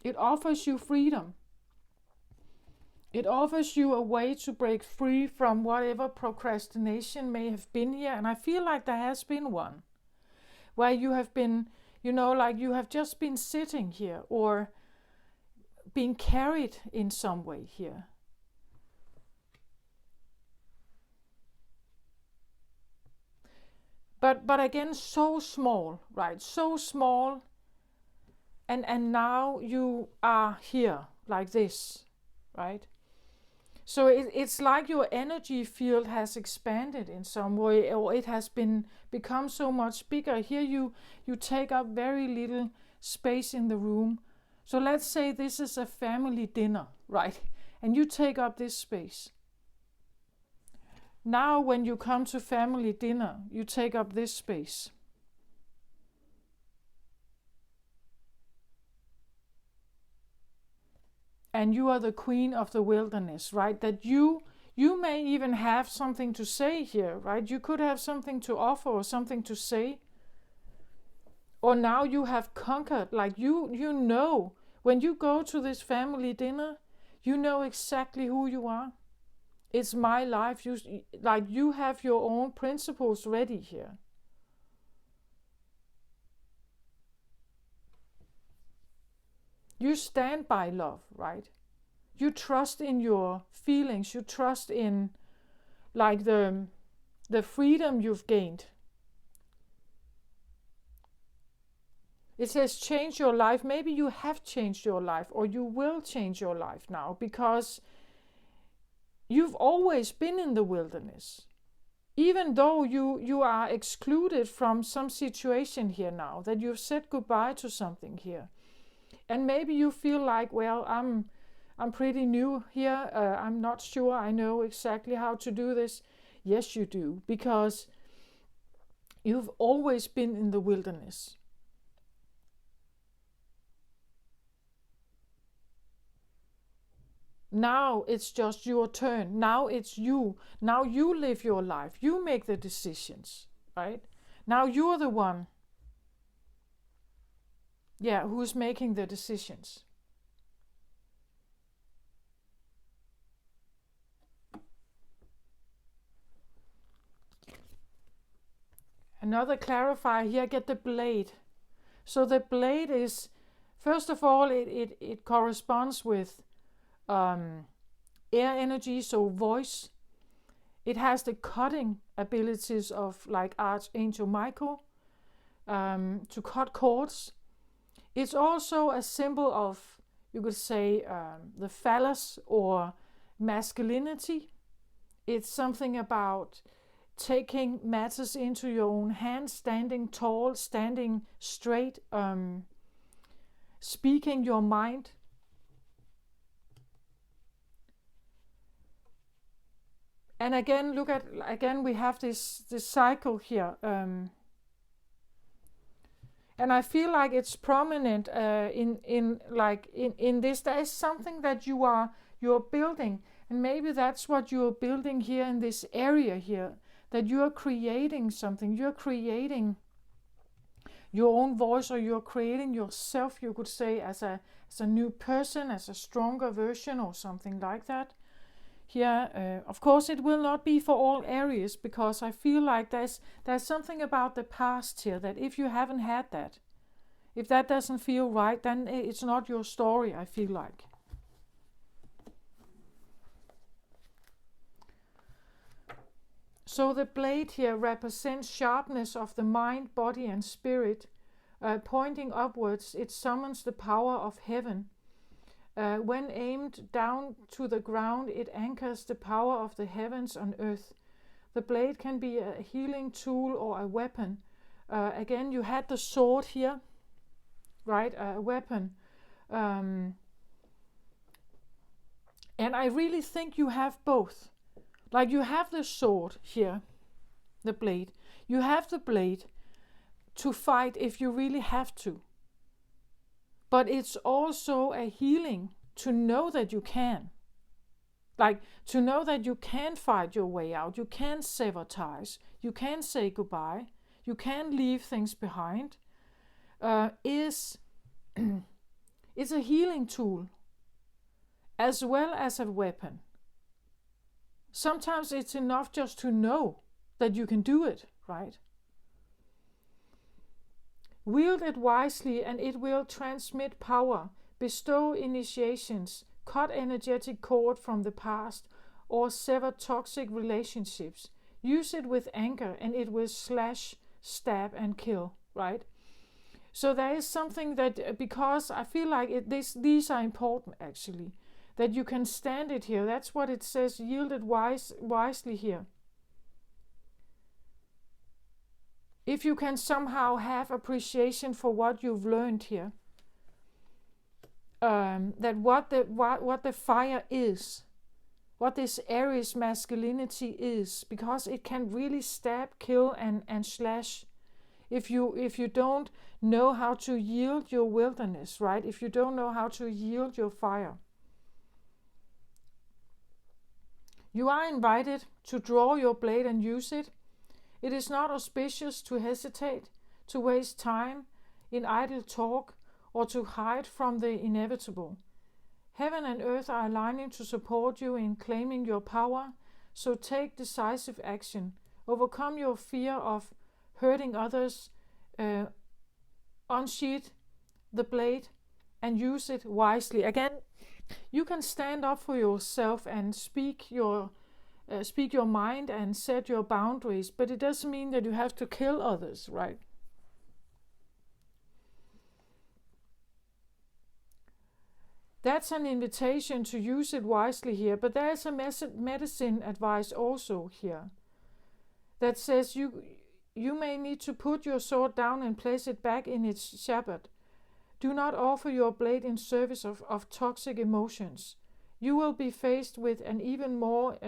It offers you freedom. It offers you a way to break free from whatever procrastination may have been here. And I feel like there has been one where you have been, like you have just been sitting here or being carried in some way here. But again, so small, right? So small. And now you are here like this, right? So it's like your energy field has expanded in some way, or it has become so much bigger. Here you take up very little space in the room. So let's say this is a family dinner, right? And you take up this space. Now when you come to family dinner, you take up this space. And you are the queen of the wilderness, right? That you may even have something to say here, right? You could have something to offer or something to say. Or now you have conquered, like you know, when you go to this family dinner, you know exactly who you are. It's my life. You have your own principles ready here. You stand by love, right? You trust in your feelings. You trust in like the freedom you've gained. It says change your life. Maybe you have changed your life, or you will change your life now, because you've always been in the wilderness. Even though you are excluded from some situation here now, that you've said goodbye to something here. And maybe you feel like, well, I'm pretty new here. I'm not sure I know exactly how to do this. Yes, you do, because you've always been in the wilderness. Now it's just your turn. Now it's you. Now you live your life. You make the decisions, right? Now you're the one, who's making the decisions. Another clarifier here, get the blade. So the blade is, first of all, it corresponds with air energy, so voice. It has the cutting abilities of like Archangel Michael, to cut cords. It's also a symbol of, you could say, the phallus or masculinity. It's something about taking matters into your own hands, standing tall, standing straight, speaking your mind. And again, we have this cycle here. And I feel like it's prominent in this. There is something that you're building, and maybe that's what you're building here in this area here. That you're creating something. You're creating your own voice, or you're creating yourself. You could say as a new person, as a stronger version, or something like that. Here, of course, it will not be for all Aries, because I feel like there's something about the past here, that if you haven't had that, if that doesn't feel right, then it's not your story, I feel like. So the blade here represents sharpness of the mind, body and spirit, pointing upwards. It summons the power of heaven. When aimed down to the ground, it anchors the power of the heavens on earth. The blade can be a healing tool or a weapon. Again, you had the sword here, right? A weapon. And I really think you have both. Like you have the sword here, the blade. You have the blade to fight if you really have to. But it's also a healing to know that you can. Like to know that you can fight your way out. You can sever ties. You can say goodbye. You can leave things behind. It's a healing tool as well as a weapon. Sometimes it's enough just to know that you can do it, right? Wield it wisely and it will transmit power, bestow initiations, cut energetic cord from the past, or sever toxic relationships. Use it with anger and it will slash, stab and kill, right? So there is something that, because I feel like these are important actually, that you can stand it here. That's what it says, yield it wisely here. If you can somehow have appreciation for what you've learned here, that what the fire is, what this Aries masculinity is, because it can really stab, kill, and slash if you don't know how to yield your wilderness, right? If you don't know how to yield your fire. You are invited to draw your blade and use it. It is not auspicious to hesitate, to waste time in idle talk, or to hide from the inevitable. Heaven and earth are aligning to support you in claiming your power, so take decisive action. Overcome your fear of hurting others, unsheath the blade, and use it wisely. Again, you can stand up for yourself and speak your mind and set your boundaries, but it doesn't mean that you have to kill others, right? That's an invitation to use it wisely here, but there is a medicine advice also here that says you may need to put your sword down and place it back in its scabbard. Do not offer your blade in service of toxic emotions. You will be faced with an even more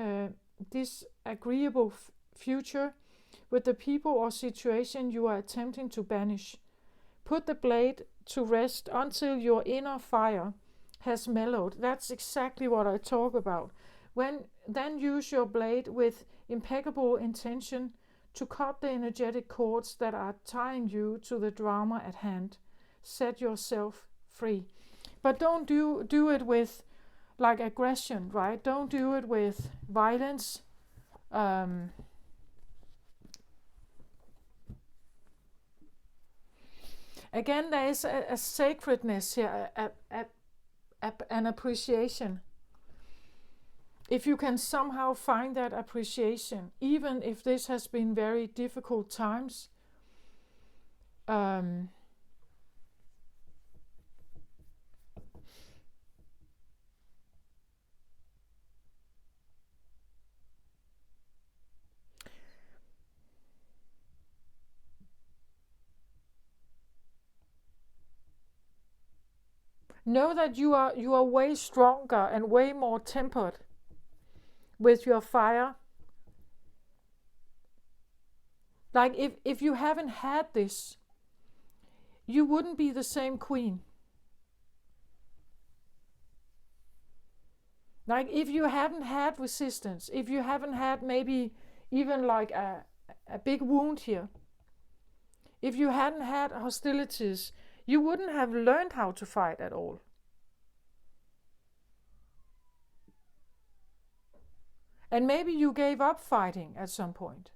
disagreeable future with the people or situation you are attempting to banish. Put the blade to rest until your inner fire has mellowed. That's exactly what I talk about. Then use your blade with impeccable intention to cut the energetic cords that are tying you to the drama at hand. Set yourself free. But don't do it with like aggression, right? Don't do it with violence. Again, there is a sacredness here, an appreciation. If you can somehow find that appreciation, even if this has been very difficult times, know that you are way stronger and way more tempered with your fire. Like if you haven't had this, you wouldn't be the same queen. Like if you haven't had resistance, if you haven't had maybe even like a big wound here, if you hadn't had hostilities, you wouldn't have learned how to fight at all. And maybe you gave up fighting at some point.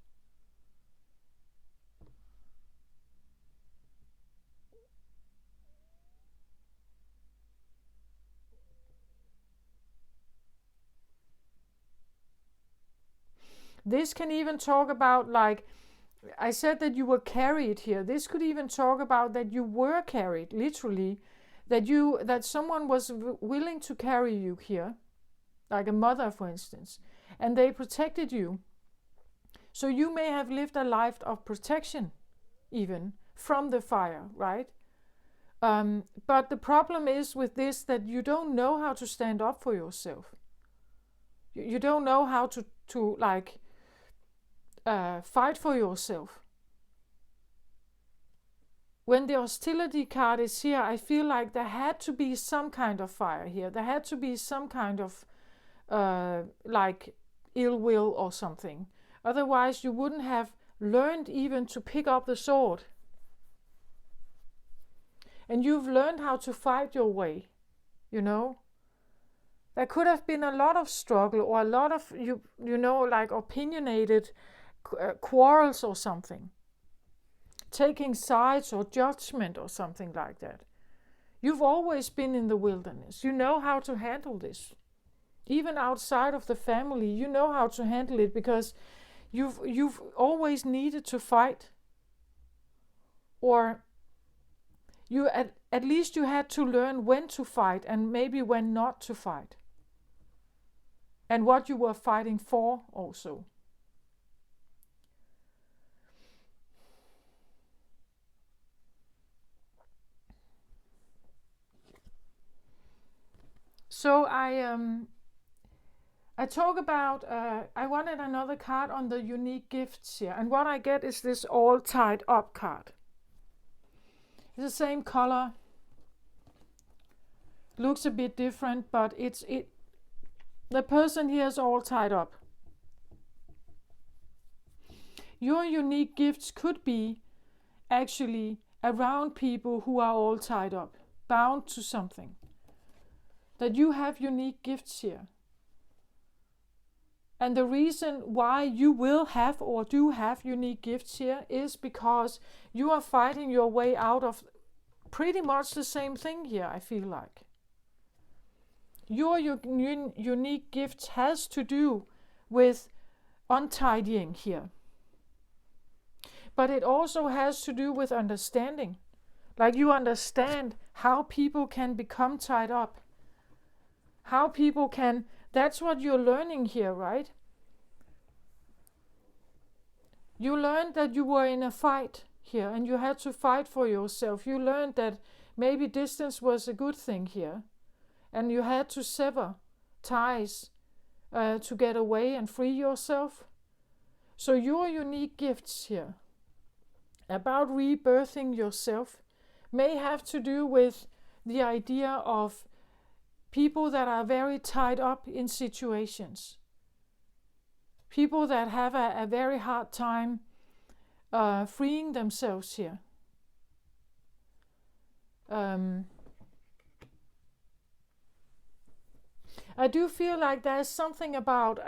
This can even talk about, like I said, that you were carried here. This could even talk about that you were carried, literally, that someone was willing to carry you here, like a mother, for instance, and they protected you. So you may have lived a life of protection, even from the fire, right? But the problem is with this that you don't know how to stand up for yourself. You don't know how to like fight for yourself. When the hostility card is here, I feel like there had to be some kind of fire here. There had to be some kind of like ill will or something. Otherwise, you wouldn't have learned even to pick up the sword. And you've learned how to fight your way, you know. There could have been a lot of struggle or a lot of, you know, like opinionated quarrels or something. Taking sides or judgment or something like that. You've always been in the wilderness. You know how to handle this. Even outside of the family, you know how to handle it because you've always needed to fight. Or you at least you had to learn when to fight and maybe when not to fight. And what you were fighting for also. So I I talk about, I wanted another card on the unique gifts here. And what I get is this all tied up card. It's the same color. Looks a bit different, but the person here is all tied up. Your unique gifts could be actually around people who are all tied up, bound to something. That you have unique gifts here. And the reason why you will have or do have unique gifts here is because you are fighting your way out of pretty much the same thing here, I feel like. Your unique gifts has to do with untidying here. But it also has to do with understanding. Like you understand how people can become tied up. How people can, that's what you're learning here, right? You learned that you were in a fight here and you had to fight for yourself. You learned that maybe distance was a good thing here. And you had to sever ties to get away and free yourself. So your unique gifts here about rebirthing yourself may have to do with the idea of people that are very tied up in situations. People that have a very hard time freeing themselves here. I do feel like there's something about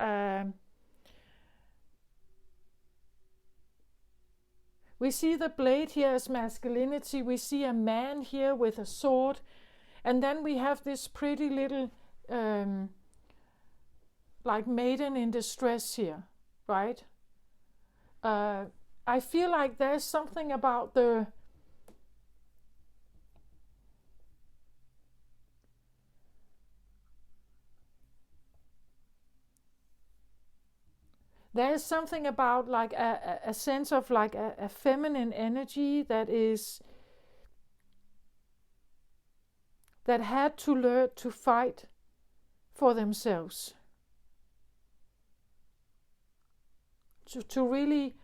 we see the blade here as masculinity. We see a man here with a sword. And then we have this pretty little like maiden in distress here, right? I feel like there's something about there's something about like a sense of like a feminine energy that had to learn to fight for themselves. To really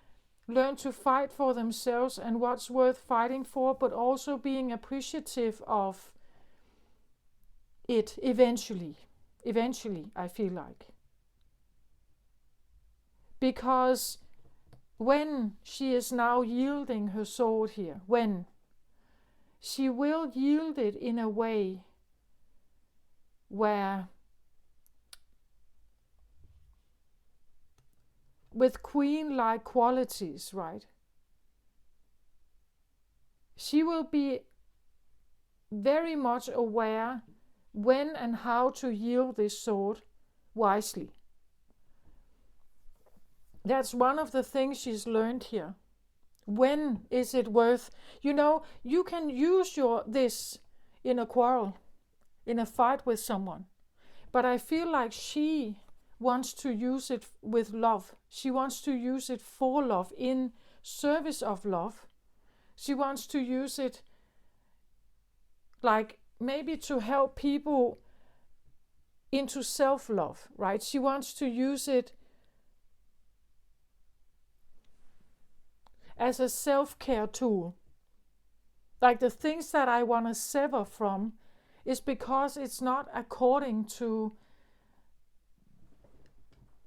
learn to fight for themselves and what's worth fighting for, but also being appreciative of it eventually, I feel like. Because when she is now yielding her sword here, when she will yield it in a way where with queen-like qualities, right? She will be very much aware when and how to yield this sword wisely. That's one of the things she's learned here. When is it worth, you can use this in a quarrel, in a fight with someone. But I feel like she wants to use it with love. She wants to use it for love, in service of love. She wants to use it like maybe to help people into self-love, right? She wants to use it as a self-care tool. Like the things that I want to sever from is because it's not according to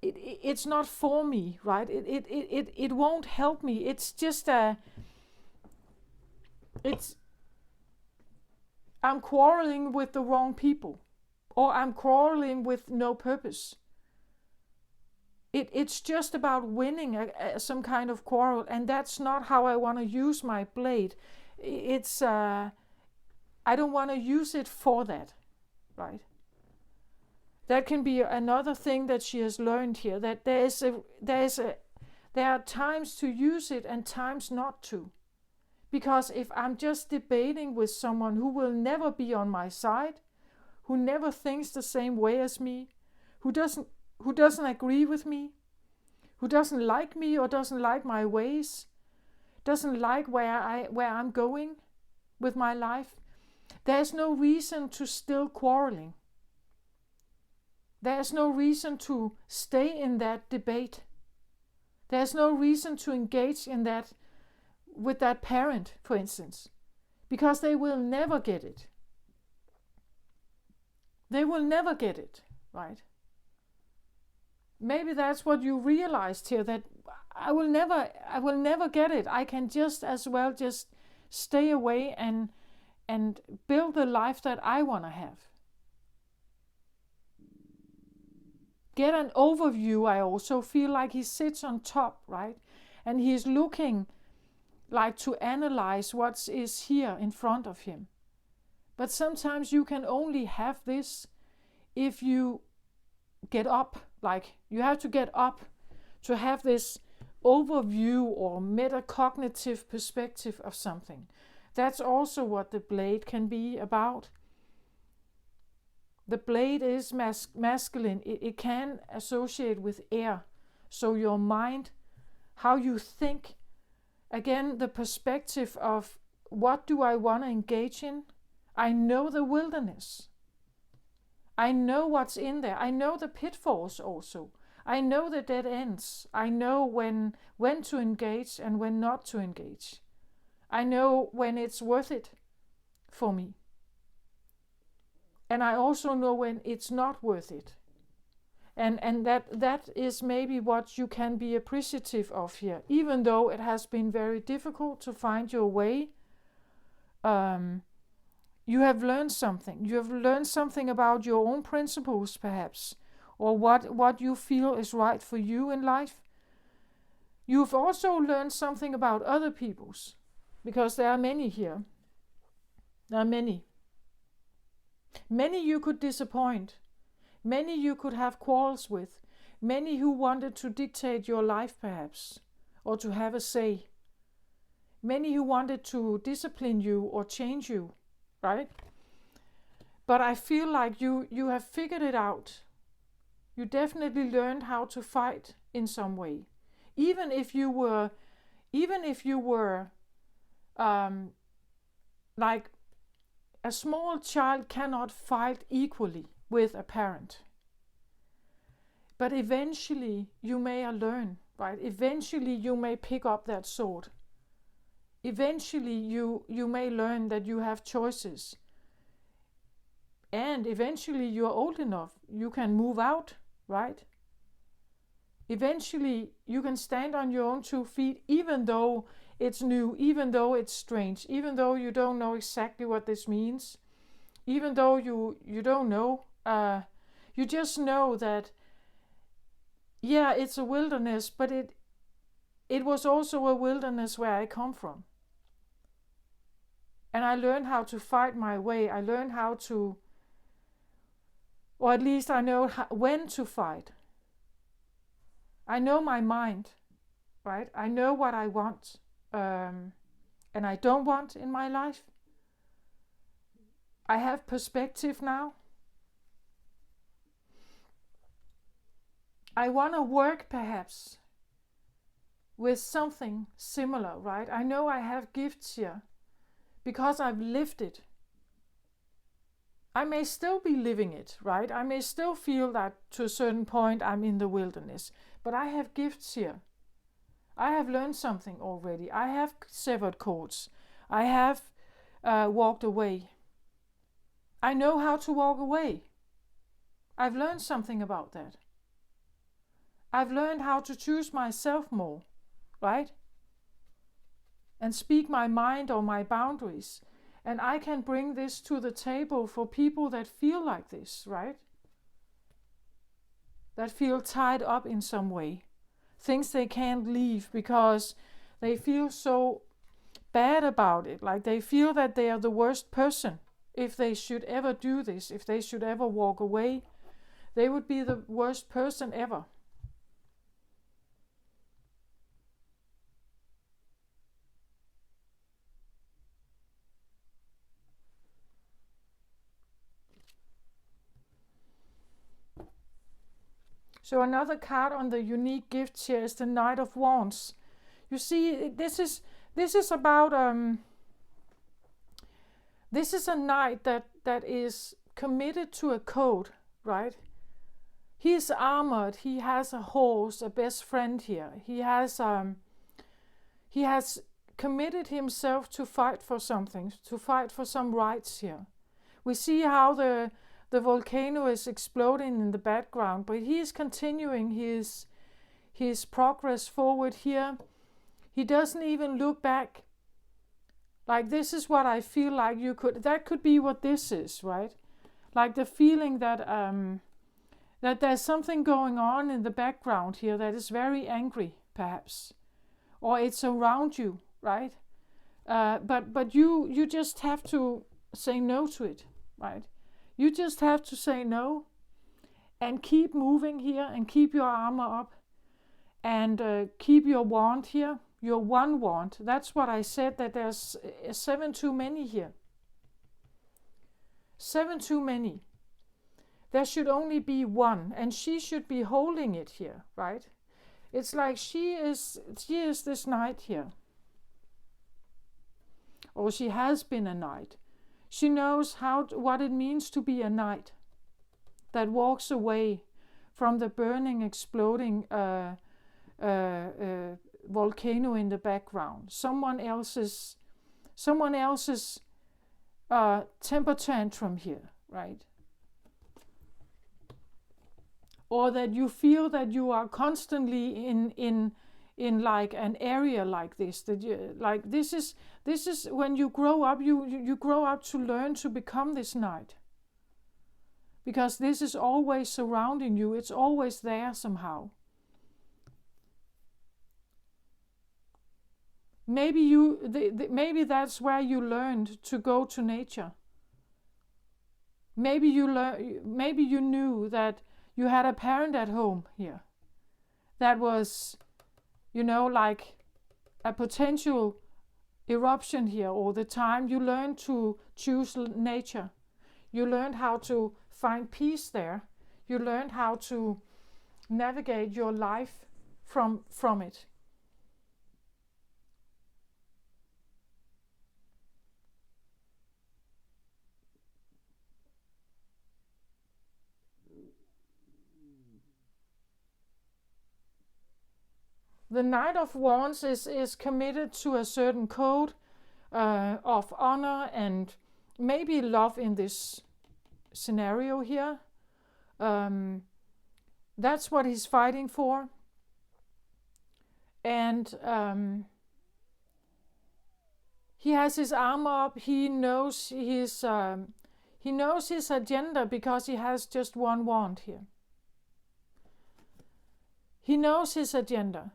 it's not for me, right? It won't help me. It's just I'm quarreling with the wrong people, or I'm quarreling with no purpose. It's just about winning some kind of quarrel, and that's not how I want to use my blade. I don't want to use it for that, right? That can be another thing that she has learned here, that there are times to use it and times not to. Because if I'm just debating with someone who will never be on my side, who never thinks the same way as me, who doesn't agree with me, who doesn't like me or doesn't like my ways, doesn't like where I'm going with my life, there's no reason to still quarreling. There's no reason to stay in that debate. There's no reason to engage in that with that parent, for instance, because they will never get it. They will never get it, right? Maybe that's what you realized here, that I will never get it. I can just as well just stay away and build the life that I want to have. Get an overview. I also feel like he sits on top, right? And he's looking like to analyze what is here in front of him. But sometimes you can only have this if you get up. Like you have to get up to have this overview or metacognitive perspective of something. That's also what the blade can be about. The blade is masculine. It can associate with air. So your mind, how you think, again, the perspective of what do I want to engage in? I know the wilderness. I know what's in there. I know the pitfalls also. I know the dead ends. I know when to engage and when not to engage. I know when it's worth it for me. And I also know when it's not worth it. And that is maybe what you can be appreciative of here. Even though it has been very difficult to find your way, you have learned something. You have learned something about your own principles, perhaps, or what you feel is right for you in life. You've also learned something about other people's, because there are many here. There are many. Many you could disappoint. Many you could have quarrels with. Many who wanted to dictate your life, perhaps, or to have a say. Many who wanted to discipline you or change you, right? But I feel like you have figured it out. You definitely learned how to fight in some way. Even if you were like a small child cannot fight equally with a parent. But eventually you may learn, right? Eventually you may pick up that sword. Eventually you may learn that you have choices. And eventually you're old enough, you can move out, right? Eventually you can stand on your own 2 feet, even though it's new, even though it's strange, even though you don't know exactly what this means, even though you don't know, you just know that, yeah, it's a wilderness, but it was also a wilderness where I come from. And I learned how to fight my way. I learned how to, or at least I know when to fight. I know my mind, right? I know what I want and I don't want in my life. I have perspective now. I want to work perhaps with something similar, right? I know I have gifts here because I've lived it. I may still be living it, right? I may still feel that to a certain point I'm in the wilderness, but I have gifts here. I have learned something already. I have severed cords. I have walked away. I know how to walk away. I've learned something about that. I've learned how to choose myself more, right? And speak my mind or my boundaries. And I can bring this to the table for people that feel like this, right? That feel tied up in some way. Things they can't leave because they feel so bad about it. Like they feel that they are the worst person. If they should ever do this, if they should ever walk away, they would be the worst person ever. So another card on the unique gifts here is the Knight of Wands. You see, this is about this is a knight that is committed to a code, right? He's armored. He has a horse, a best friend here. He has committed himself to fight for something, to fight for some rights here. We see how the volcano is exploding in the background, but he is continuing his progress forward here. He doesn't even look back. Like, this is what I feel like that could be what this is, right? Like the feeling that that there's something going on in the background here that is very angry, perhaps, or it's around you, right? But you just have to say no to it, right? You just have to say no and keep moving here and keep your armor up and keep your wand here, your one wand. That's what I said, that there's 7 too many here. 7 too many. There should only be one, and she should be holding it here, right? It's like she is this knight here. Or she has been a knight. She knows what it means to be a knight that walks away from the burning, exploding volcano in the background. Someone else's temper tantrum here, right? Or that you feel that you are constantly in like an area like this, that you, like this is when you grow up, you grow up to learn to become this knight, because this is always surrounding you. It's always there somehow. Maybe maybe that's where you learned to go to nature. Maybe you knew that you had a parent at home here that was, like a potential eruption here all the time. You learned to choose nature. You learned how to find peace there. You learned how to navigate your life from it. The Knight of Wands is committed to a certain code of honor and maybe love in this scenario here. That's what he's fighting for. And he has his armor up. He knows his agenda because he has just one wand here. He knows his agenda.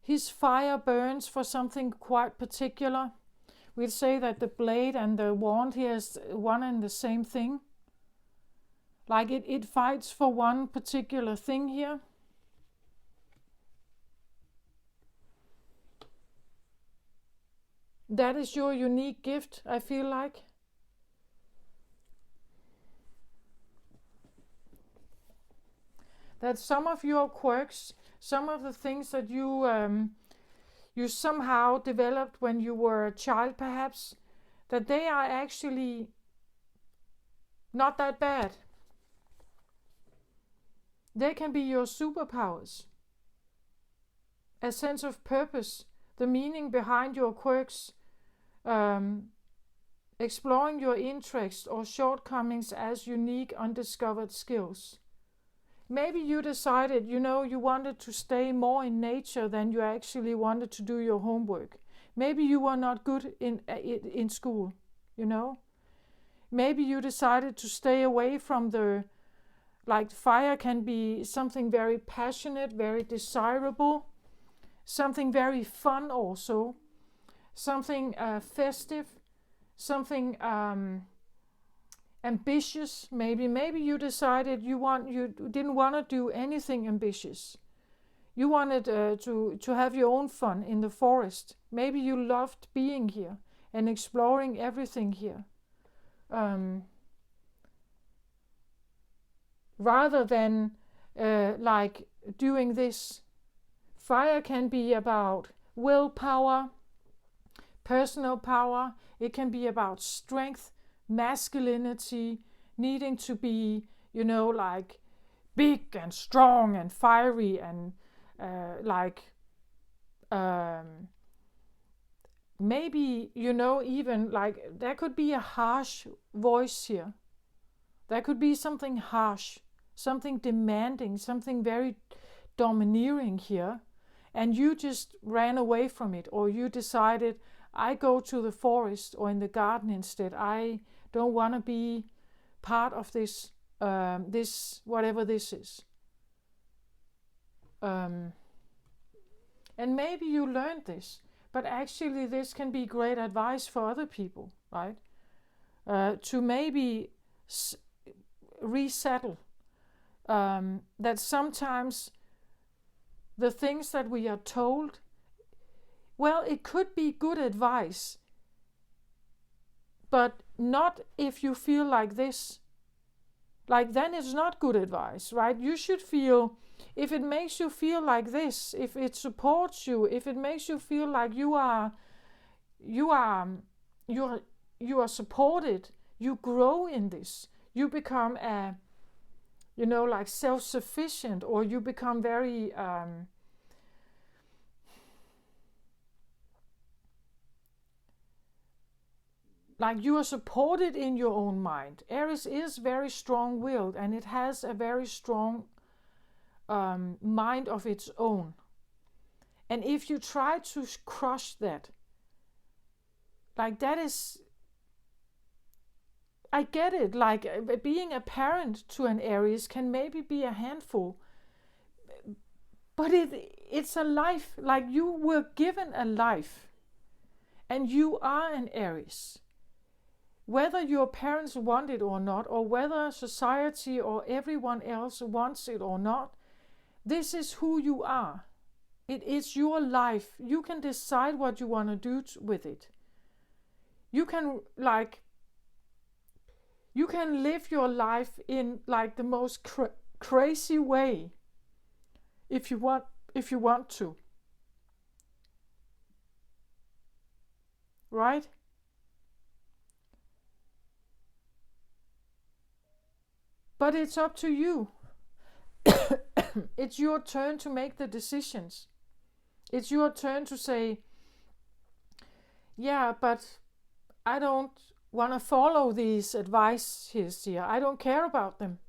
His fire burns for something quite particular. We'd say that the blade and the wand here is one and the same thing. Like it fights for one particular thing here. That is your unique gift, I feel like. That some of your quirks, some of the things that you somehow developed when you were a child, perhaps, that they are actually not that bad. They can be your superpowers. A sense of purpose, the meaning behind your quirks, exploring your interests or shortcomings as unique, undiscovered skills. Maybe you decided, you wanted to stay more in nature than you actually wanted to do your homework. Maybe you were not good in school, Maybe you decided to stay away from fire can be something very passionate, very desirable, something very fun also, something festive, something ambitious. Maybe you decided you didn't want to do anything ambitious. You wanted to have your own fun in the forest. Maybe you loved being here and exploring everything here, rather than doing this. Fire can be about willpower, personal power. It can be about strength, masculinity, needing to be, big and strong and fiery and maybe, even like there could be a harsh voice here. There could be something harsh, something demanding, something very domineering here. And you just ran away from it, or you decided, I go to the forest or in the garden instead. I don't want to be part of this, whatever this is. And maybe you learned this, but actually this can be great advice for other people, right? To maybe resettle. That sometimes the things that we are told, well, it could be good advice, but not if you feel like this. Like, then it's not good advice, right? You should feel, if it makes you feel like this, if it supports you, if it makes you feel like you are supported, you grow in this, you become like self-sufficient, or you become very like you are supported in your own mind. Aries is very strong-willed, and it has a very strong mind of its own. And if you try to crush that, like that is, I get it, like being a parent to an Aries can maybe be a handful, but it's a life, like you were given a life, and you are an Aries. Whether your parents want it or not, or whether society or everyone else wants it or not, this is who you are. It is your life. You can decide what you want to do with it. You can live your life in like the most crazy way if you want to. Right? But it's up to you. It's your turn to make the decisions. It's your turn to say, yeah, but I don't want to follow these advices here. I don't care about them.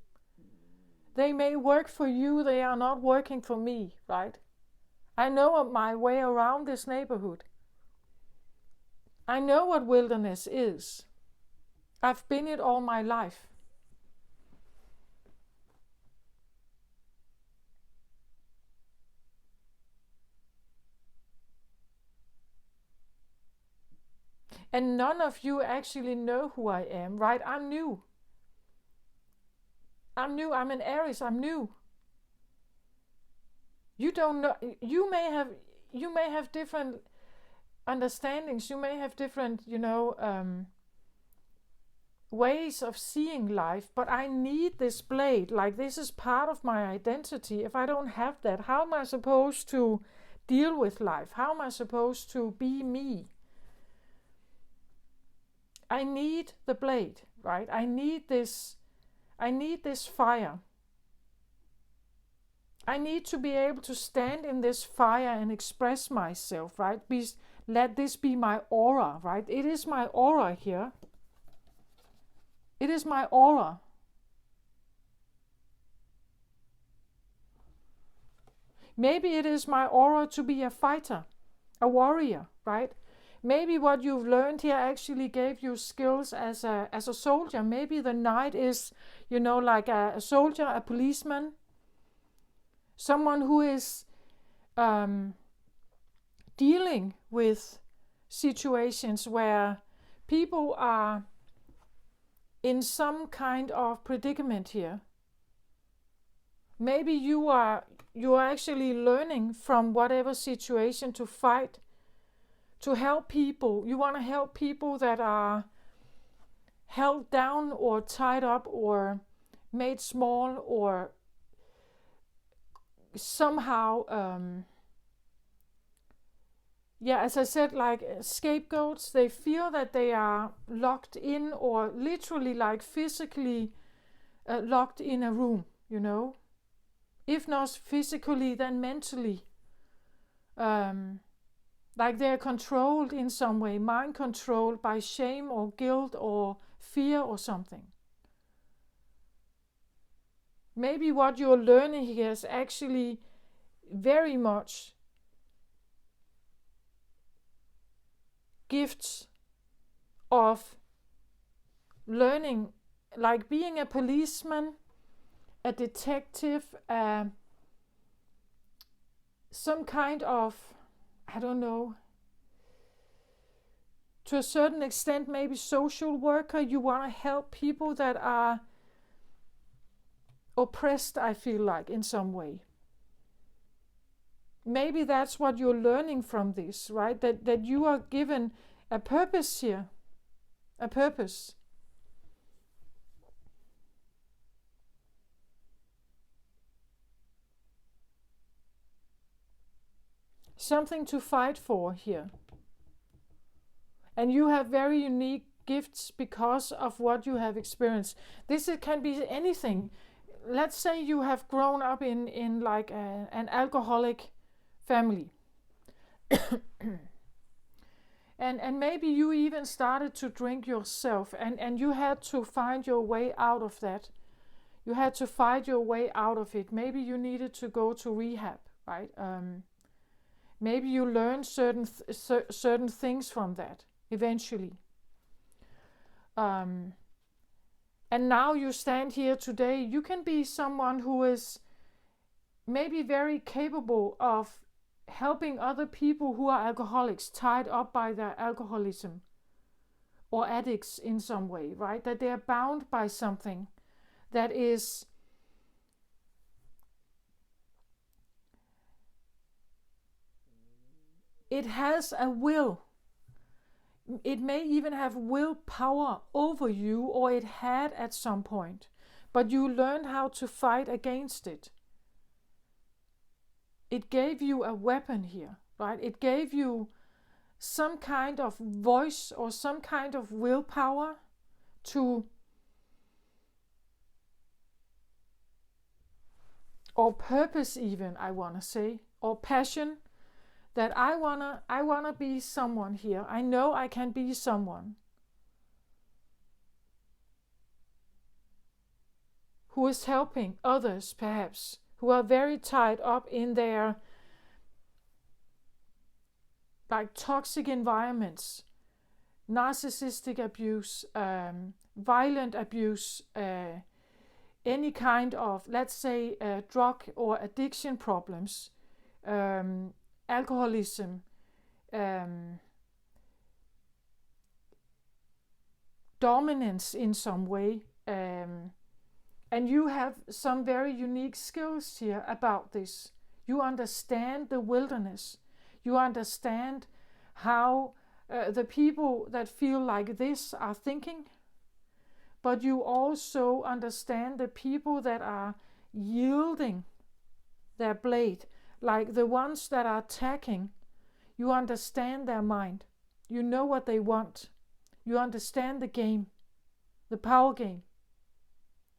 They may work for you, they are not working for me, right? I know my way around this neighborhood. I know what wilderness is. I've been it all my life. And none of you actually know who I am, right? I'm new. I'm an Aries. I'm new. You don't know. You may have different understandings. You may have different, ways of seeing life. But I need this blade. Like, this is part of my identity. If I don't have that, how am I supposed to deal with life? How am I supposed to be me? I need the blade, right? I need this fire. I need to be able to stand in this fire and express myself, right? Let this be my aura, right? It is my aura here. It is my aura. Maybe it is my aura to be a fighter, a warrior, right? Maybe what you've learned here actually gave you skills as a soldier. Maybe the knight is, like a soldier, a policeman, someone who is dealing with situations where people are in some kind of predicament here. Maybe you are actually learning from whatever situation to fight, to help people. You want to help people that are held down or tied up or made small or somehow, as I said, like scapegoats. They feel that they are locked in, or literally like physically locked in a room, if not physically, then mentally. Like they're controlled in some way, mind controlled by shame or guilt or fear or something. Maybe what you're learning here is actually very much gifts of learning, like being a policeman, a detective, some kind of, I don't know, to a certain extent, maybe social worker. You want to help people that are oppressed, I feel like, in some way. Maybe that's what you're learning from this, right? That you are given a purpose here. A purpose. Something to fight for here. And you have very unique gifts because of what you have experienced. This can be anything. Let's say you have grown up in like an alcoholic family. and maybe you even started to drink yourself, and you had to find your way out of that. You had to fight your way out of it. Maybe you needed to go to rehab, right? Maybe you learned certain things from that eventually. And now you stand here today. You can be someone who is maybe very capable of helping other people who are alcoholics, tied up by their alcoholism, or addicts in some way, right? That they are bound by something that is it has a will. It may even have willpower over you, or it had at some point, but you learned how to fight against it. It gave you a weapon here, right? It gave you some kind of voice or some kind of willpower to, or purpose even, I want to say, or passion, that I wanna be someone here. I know I can be someone who is helping others, perhaps, who are very tied up in their like toxic environments, narcissistic abuse, violent abuse, any kind of, let's say, drug or addiction problems, alcoholism, dominance in some way, and you have some very unique skills here about this. You understand the wilderness. You understand how the people that feel like this are thinking, but you also understand the people that are yielding their blade, like the ones that are attacking. You understand their mind. You know what they want. You understand the game, the power game,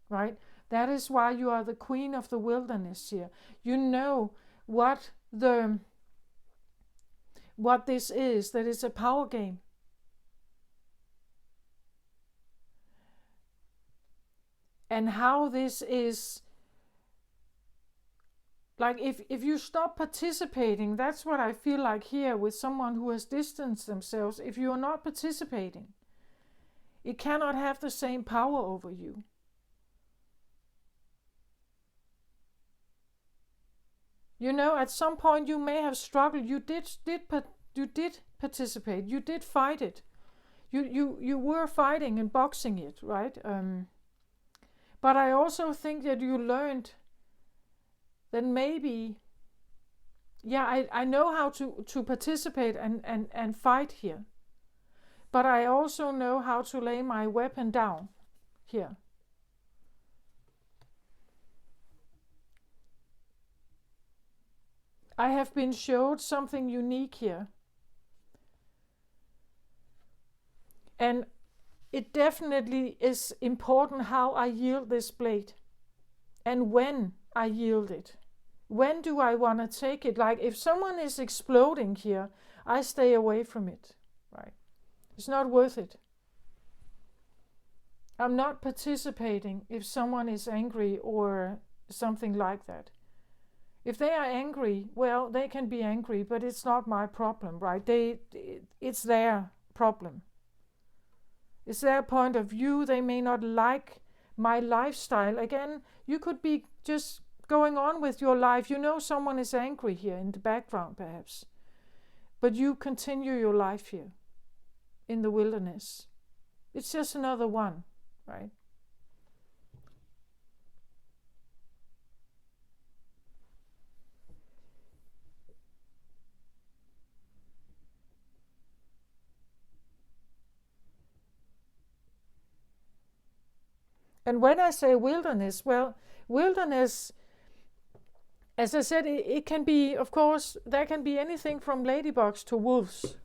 right? That is why you are the queen of the wilderness here. You know what this is, that it's a power game. And how this is, like if you stop participating, that's what I feel like here with someone who has distanced themselves. If you are not participating, it cannot have the same power over you. You know, at some point you may have struggled. You did participate. You did fight it. You were fighting and boxing it, right? But I also think that you learned that maybe, yeah, I know how to participate and fight here. But I also know how to lay my weapon down here. I have been showed something unique here. And it definitely is important how I yield this blade and when I yield it. when do I want to take it? Like if someone is exploding here, I stay away from it, right? It's not worth it. I'm not participating if someone is angry or something like that. If they are angry, well, they can be angry, but it's not my problem, right? It's their problem. It's their point of view. They may not like my lifestyle. Again, you could be just going on with your life. You know someone is angry here in the background, perhaps. But you continue your life here in the wilderness. It's just another one, right? And when I say wilderness, well, wilderness, as I said, it can be, of course, there can be anything from ladybugs to wolves,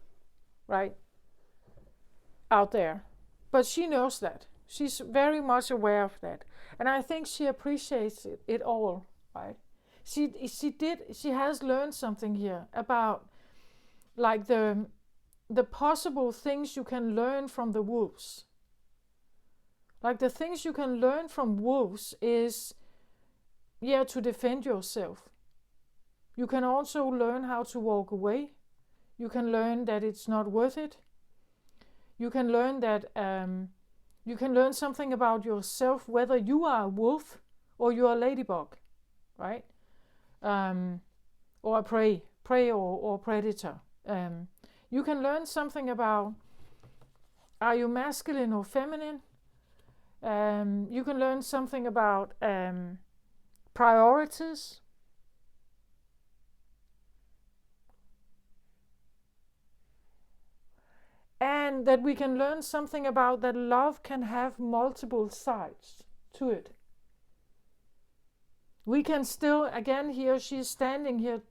right? Out there. But she knows that. She's very much aware of that. And I think she appreciates it all, right? She has learned something here about like the possible things you can learn from the wolves. Like the things you can learn from wolves is, to defend yourself. You can also learn how to walk away. You can learn that it's not worth it. You can learn that you can learn something about yourself, whether you are a wolf or you are a ladybug, right? Or a prey or predator. You can learn something about, are you masculine or feminine? You can learn something about priorities. And that we can learn something about that love can have multiple sides to it. We can still, again here, she's standing here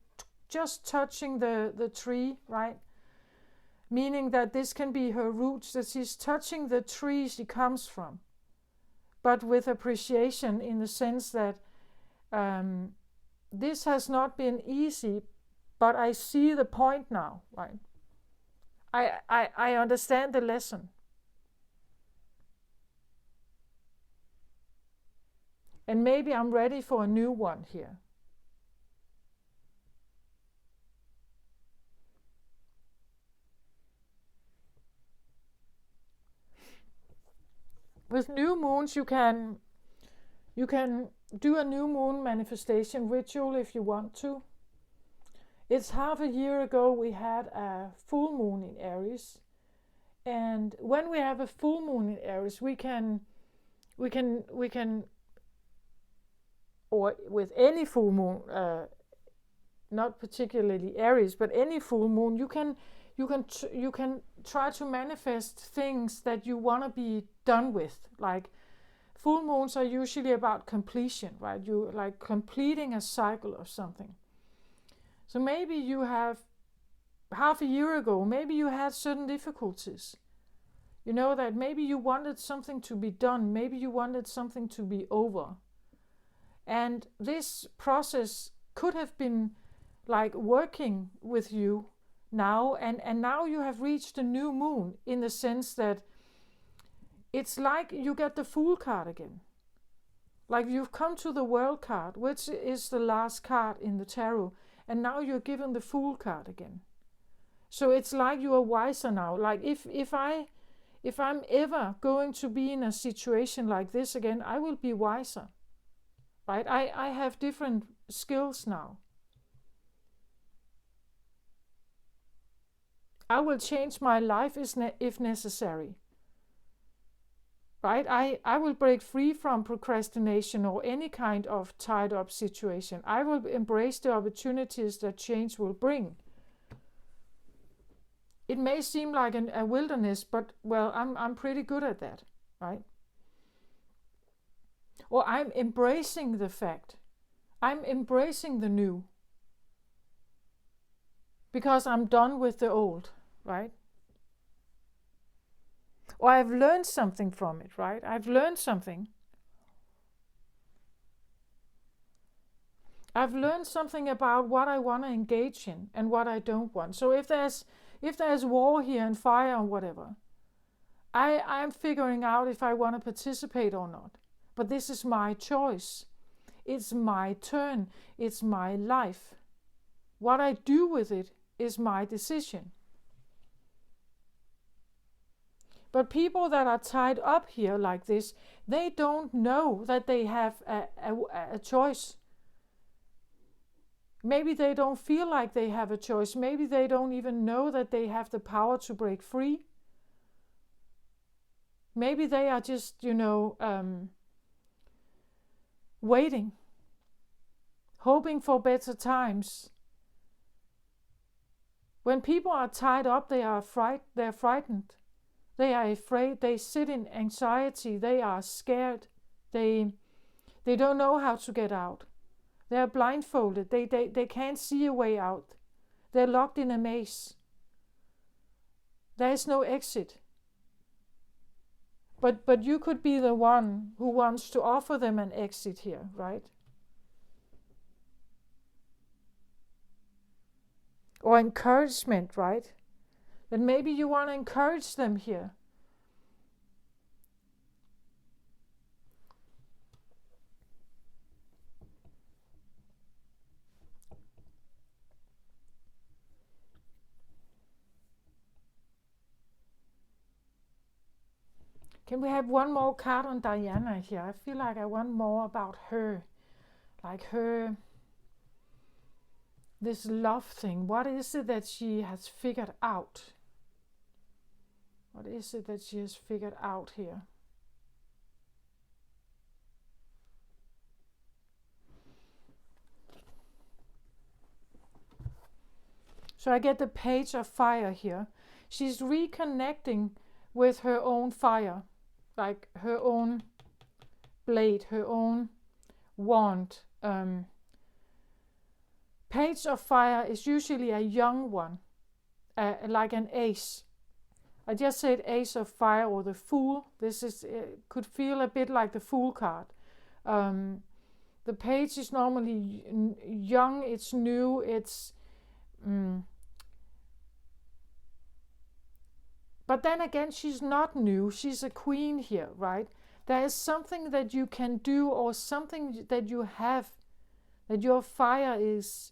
just touching the tree, right? Meaning that this can be her roots, that she's touching the tree she comes from. But with appreciation, in the sense that this has not been easy, but I see the point now, right? I understand the lesson. And maybe I'm ready for a new one here. With new moons, you can do a new moon manifestation ritual if you want to. It's half a year ago we had a full moon in Aries, and when we have a full moon in Aries, we can, or with any full moon, not particularly Aries, but any full moon, you can try to manifest things that you want to be done with. Like full moons are usually about completion, right? You like completing a cycle of something. So maybe you have, half a year ago, maybe you had certain difficulties. You know that maybe you wanted something to be done, maybe you wanted something to be over. And this process could have been like working with you now, and now you have reached a new moon, in the sense that it's like you get the Fool card again. Like you've come to the World card, which is the last card in the tarot, and now you're given the Fool card again. So it's like you are wiser now. Like if I'm ever going to be in a situation like this again, I will be wiser. Right? I have different skills now. I will change my life if necessary. Right? I will break free from procrastination or any kind of tied up situation. I will embrace the opportunities that change will bring. It may seem like a wilderness, but well, I'm pretty good at that, right? Or I'm embracing the fact. I'm embracing the new. Because I'm done with the old, right? Or I've learned something from it, right? I've learned something. I've learned something about what I want to engage in and what I don't want. So if there's war here and fire and whatever, I'm figuring out if I want to participate or not. But this is my choice. It's my turn. It's my life. What I do with it is my decision. But people that are tied up here like this, they don't know that they have a choice. Maybe they don't feel like they have a choice. Maybe they don't even know that they have the power to break free. Maybe they are just, waiting, hoping for better times. When people are tied up, they're frightened. They are afraid. They sit in anxiety. They are scared. They don't know how to get out. They're blindfolded. They can't see a way out. They're locked in a maze. There is no exit. But you could be the one who wants to offer them an exit here, right? Or encouragement, right? Then maybe you want to encourage them here. Can we have one more card on Diana here? I feel like I want more about her. Like her, this love thing. What is it that she has figured out? What is it that she has figured out here? So I get the Page of Fire here. She's reconnecting with her own fire. Like her own blade, her own wand. Page of Fire is usually a young one, like an ace. I just said Ace of Fire or the Fool. This is could feel a bit like the Fool card. The page is normally young, it's new, it's... But then again, she's not new. She's a queen here, right? There is something that you can do or something that you have, that your fire is...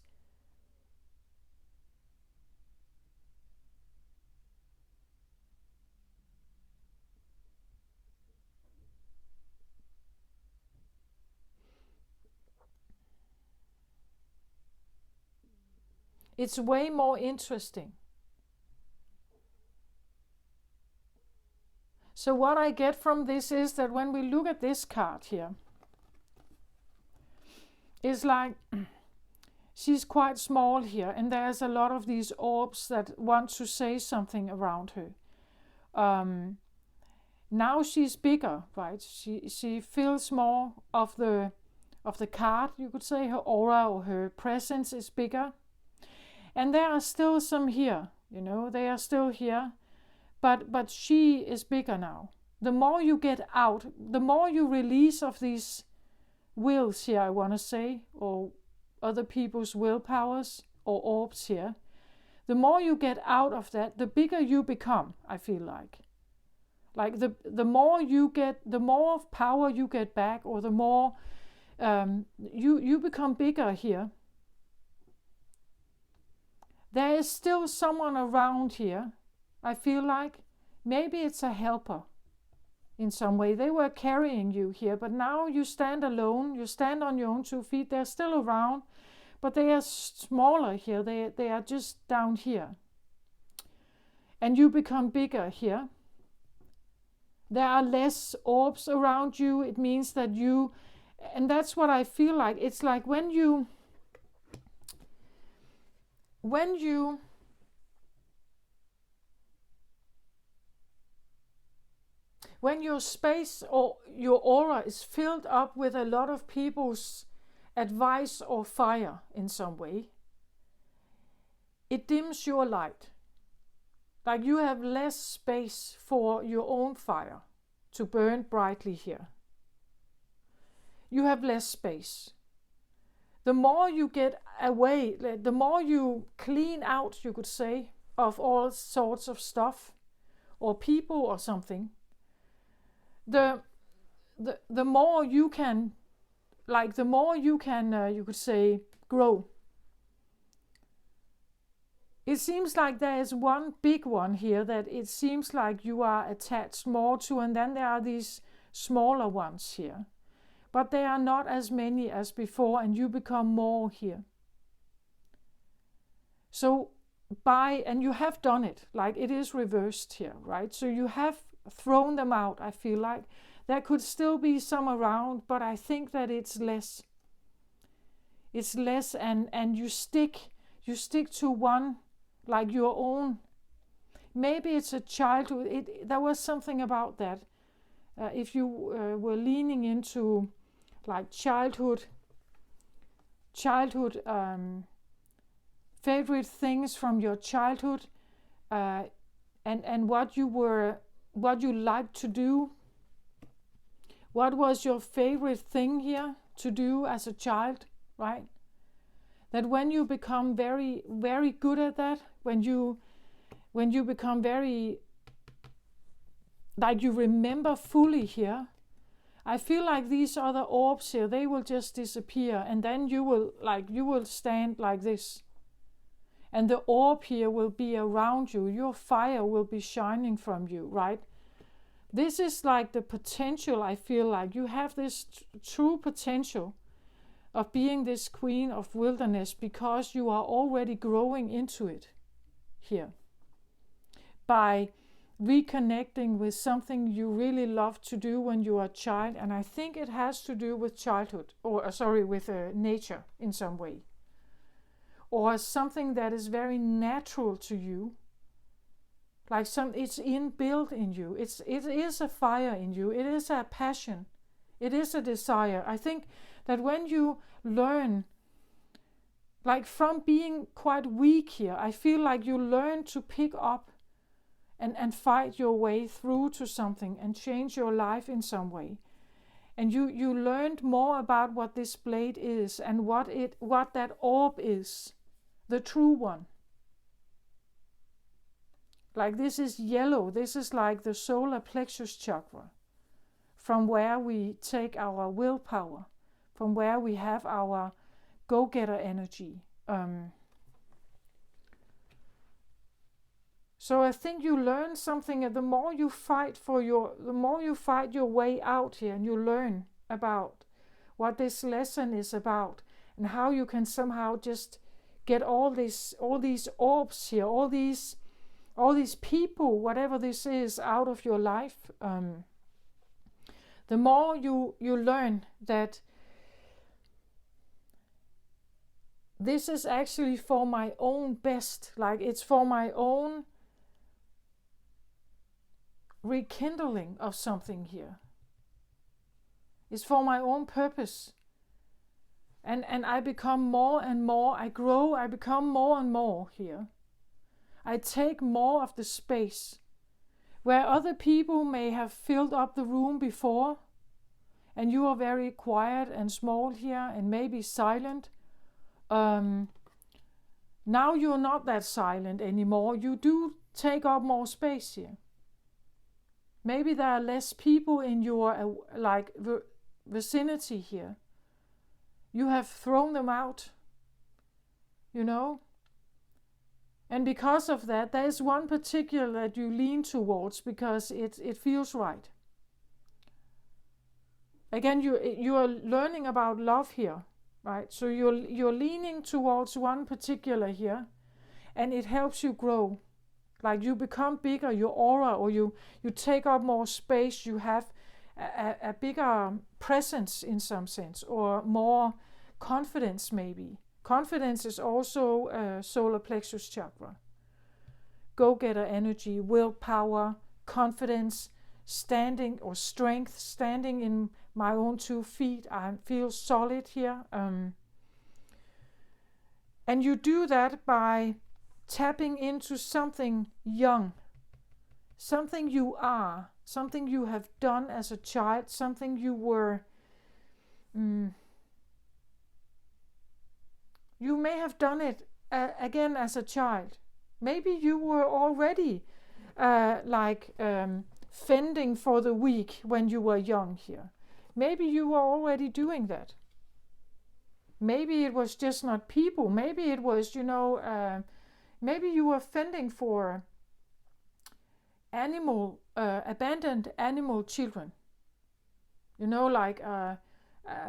It's way more interesting. So what I get from this is that when we look at this card here, it's like she's quite small here, and there's a lot of these orbs that want to say something around her. Now she's bigger, right? She feels more of the card, you could say. Her aura or her presence is bigger. And there are still some here, they are still here. But she is bigger now. The more you get out, the more you release of these wills here, I want to say, or other people's willpowers or orbs here, the more you get out of that, the bigger you become, I feel like. Like the more you get, the more of power you get back, or the more you become bigger here. There is still someone around here, I feel like. Maybe it's a helper in some way. They were carrying you here, but now you stand alone. You stand on your own 2 feet. They're still around, but they are smaller here. They are just down here. And you become bigger here. There are less orbs around you. It means that you, and that's what I feel like. It's like when your space or your aura is filled up with a lot of people's advice or fire in some way, it dims your light. Like you have less space for your own fire to burn brightly here. You have less space. the more you get away, the more you clean out, you could say, of all sorts of stuff or people or something, the more you can, you could say, grow. It seems like there is one big one here that it seems like you are attached more to, and then there are these smaller ones here. But they are not as many as before, and you become more here. So and you have done it, like it is reversed here, right? So you have thrown them out, I feel like. There could still be some around, but I think that it's less. It's less, and you stick to one, like your own. Maybe it's a childhood. There was something about that. If you were leaning into like childhood favorite things from your childhood, and what you liked to do. What was your favorite thing here to do as a child, right? That when you become very, very good at that, when you become very, like you remember fully here, I feel like these other orbs here, they will just disappear, and then you will stand like this. And the orb here will be around you. Your fire will be shining from you, right? This is like the potential, I feel like. You have this true potential of being this queen of wilderness because you are already growing into it here. By reconnecting with something you really loved to do when you were a child, and I think it has to do with childhood, with nature in some way, or something that is very natural to you, like it's inbuilt in you. It is a fire in you. It is a passion. It is a desire. I think that when you learn, like from being quite weak here, I feel like you learn to pick up and fight your way through to something and change your life in some way. And you learned more about what this blade is and what that orb is, the true one. Like this is yellow, this is like the solar plexus chakra, from where we take our willpower, from where we have our go-getter energy. So I think you learn something, and the more you fight your way out here, and you learn about what this lesson is about, and how you can somehow just get all these orbs here, all these people, whatever this is, out of your life. The more you learn that this is actually for my own best, like it's for my own rekindling of something here. It's for my own purpose. And I become more and more, I grow, I become more and more here. I take more of the space. Where other people may have filled up the room before, and you are very quiet and small here and maybe silent, now you're not that silent anymore. You do take up more space here. Maybe there are less people in your vicinity here. You have thrown them out, you know? And because of that, there is one particular that you lean towards because it feels right. Again, you are learning about love here, right? So you're leaning towards one particular here, and it helps you grow. Like you become bigger, your aura, or you take up more space, you have a bigger presence in some sense, or more confidence maybe. Confidence is also solar plexus chakra. Go-getter energy, willpower, confidence, standing or strength, standing in my own 2 feet. I feel solid here. And you do that by tapping into something young, something you are, something you have done as a child, something you were You may have done it again as a child. Maybe you were already fending for the weak when you were young here. Maybe you were already doing that. Maybe it was just not people. Maybe it was, maybe you were fending for abandoned animal children.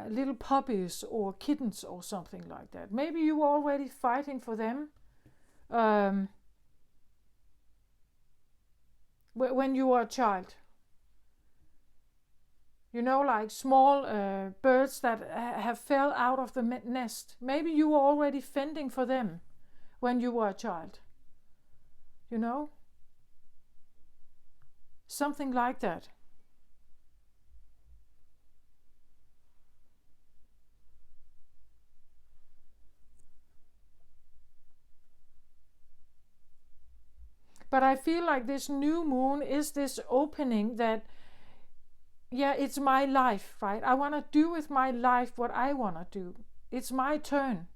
Little puppies or kittens or something like that. Maybe you were already fighting for them when you were a child. Like small birds that have fell out of the nest. Maybe you were already fending for them when you were a child. Something like that. But I feel like this new moon is this opening that, it's my life, right? I want to do with my life what I want to do. It's my turn.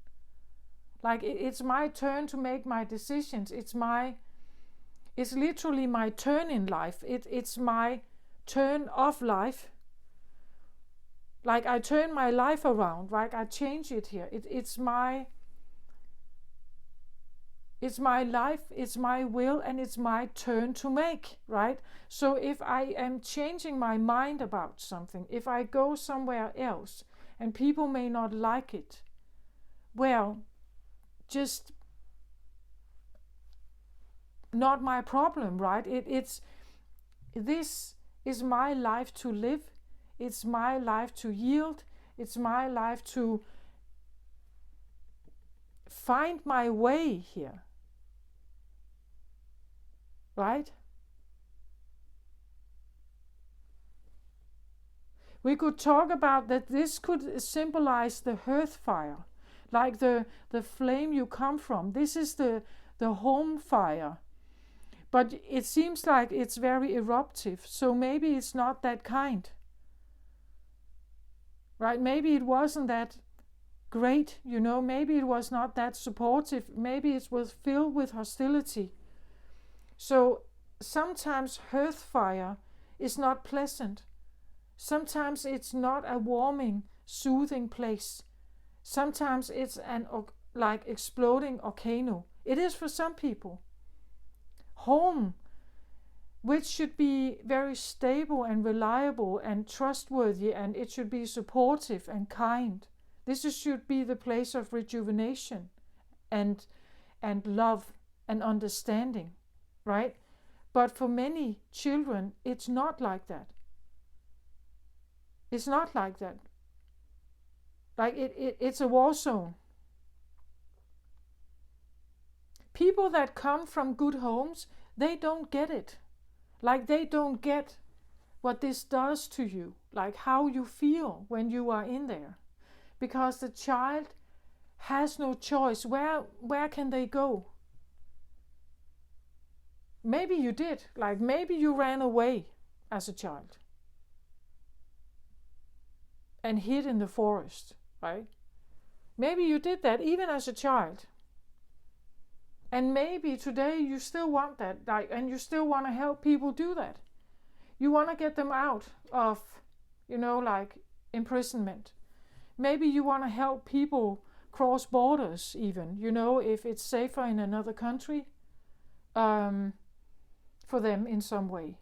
Like it's my turn to make my decisions. It's literally my turn in life. It's my turn of life. Like I turn my life around, right? I change it here. It's my life, it's my will, and it's my turn to make, right? So if I am changing my mind about something, if I go somewhere else and people may not like it, well, just not my problem, right? This is my life to live. It's my life to yield. It's my life to find my way here. Right? We could talk about that this could symbolize the hearth fire, like the flame you come from. This is the home fire. But it seems like it's very eruptive, so maybe it's not that kind. Right? Maybe it wasn't that great, maybe it was not that supportive, maybe it was filled with hostility. So sometimes hearth fire is not pleasant. Sometimes it's not a warming, soothing place. Sometimes it's an exploding volcano. It is for some people. Home, which should be very stable and reliable and trustworthy, and it should be supportive and kind. This should be the place of rejuvenation and love and understanding. Right? But for many children, it's not like that. It's not like that. Like it's a war zone. People that come from good homes, they don't get it. Like they don't get what this does to you, like how you feel when you are in there. Because the child has no choice. Where can they go? Maybe you did, like maybe you ran away as a child and hid in the forest, right? Maybe you did that even as a child. And maybe today you still want that, and you still want to help people do that. You want to get them out of, imprisonment. Maybe you want to help people cross borders even, if it's safer in another country. For them in some way.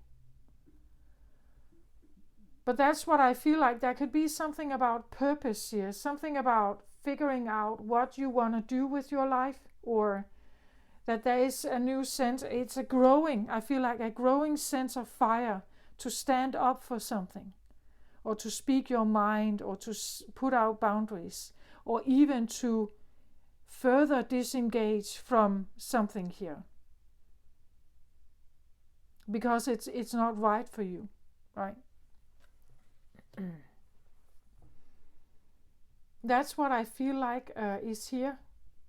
But that's what I feel like. There could be something about purpose here, something about figuring out what you want to do with your life, or that there is a new sense. It's I feel like a growing sense of fire to stand up for something, or to speak your mind, or to put out boundaries, or even to further disengage from something here. Because it's not right for you, right? That's what I feel like is here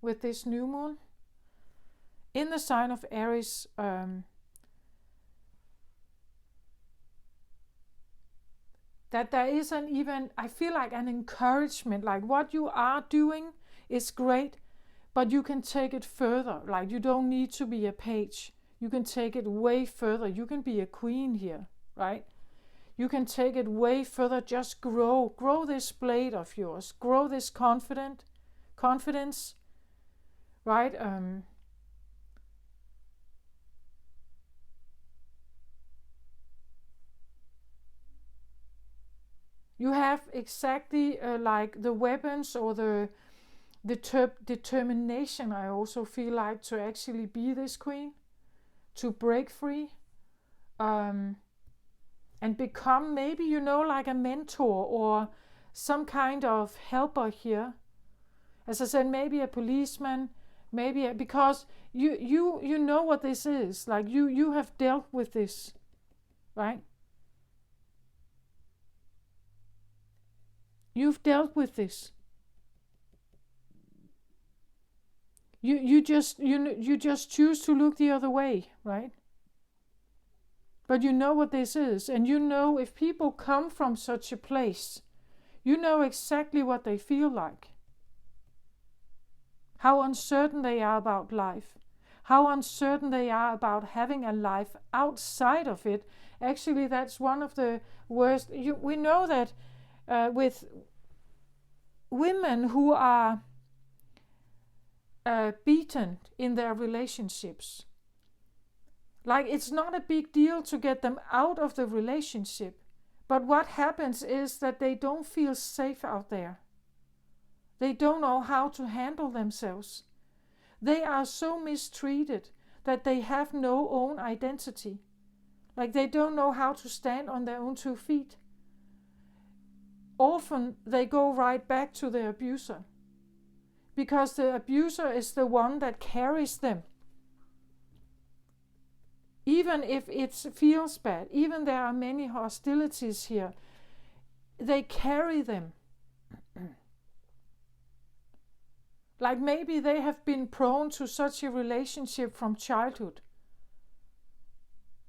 with this new moon. In the sign of Aries, that there is I feel like an encouragement, like what you are doing is great, But you can take it further. Like, you don't need to be a page. You can take it way further. You can be a queen here, right? You can take it way further. Just grow this blade of yours. Grow this confidence, right? You have exactly like the weapons or the determination, I also feel like, to actually be this queen, to break free, and become maybe, like a mentor or some kind of helper here. As I said, maybe a policeman, because you know what this is. Like, you have dealt with this, right? You've dealt with this. You just choose to look the other way, right? But you know what this is, and you know if people come from such a place, you know exactly what they feel like. How uncertain they are about life. How uncertain they are about having a life outside of it. Actually, that's one of the worst. We know that with women who are beaten in their relationships, like, it's not a big deal to get them out of the relationship. But what happens is that they don't feel safe out there. They don't know how to handle themselves. They are so mistreated that they have no own identity. Like, they don't know how to stand on their own 2 feet. Often they go right back to the abuser, because the abuser is the one that carries them. Even if it feels bad, even there are many hostilities here, they carry them. Like, maybe they have been prone to such a relationship from childhood,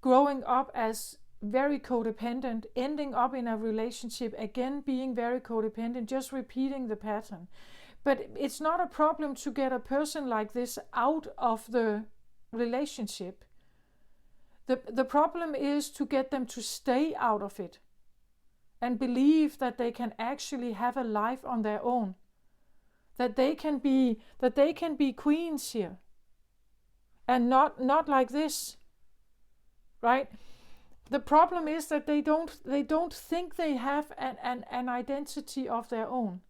growing up as very codependent, ending up in a relationship, again being very codependent, just repeating the pattern. But it's not a problem to get a person like this out of the relationship. The problem is to get them to stay out of it and believe that they can actually have a life on their own. That they can be queens here. And not like this. Right? The problem is that they don't think they have an identity of their own.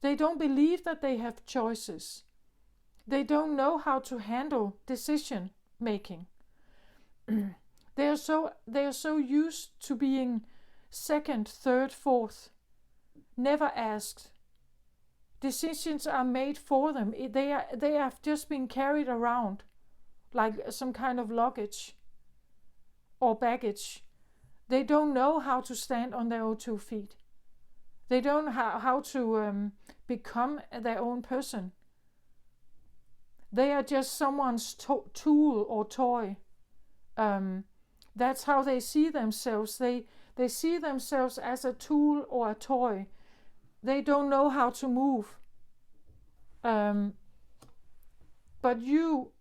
They don't believe that they have choices. They don't know how to handle decision making. They are so used to being second, third, fourth, never asked. Decisions are made for them. They have just been carried around like some kind of luggage or baggage. They don't know how to stand on their own 2 feet. They don't know how to become their own person. They are just someone's tool or toy. That's how they see themselves. They see themselves as a tool or a toy. They don't know how to move. But you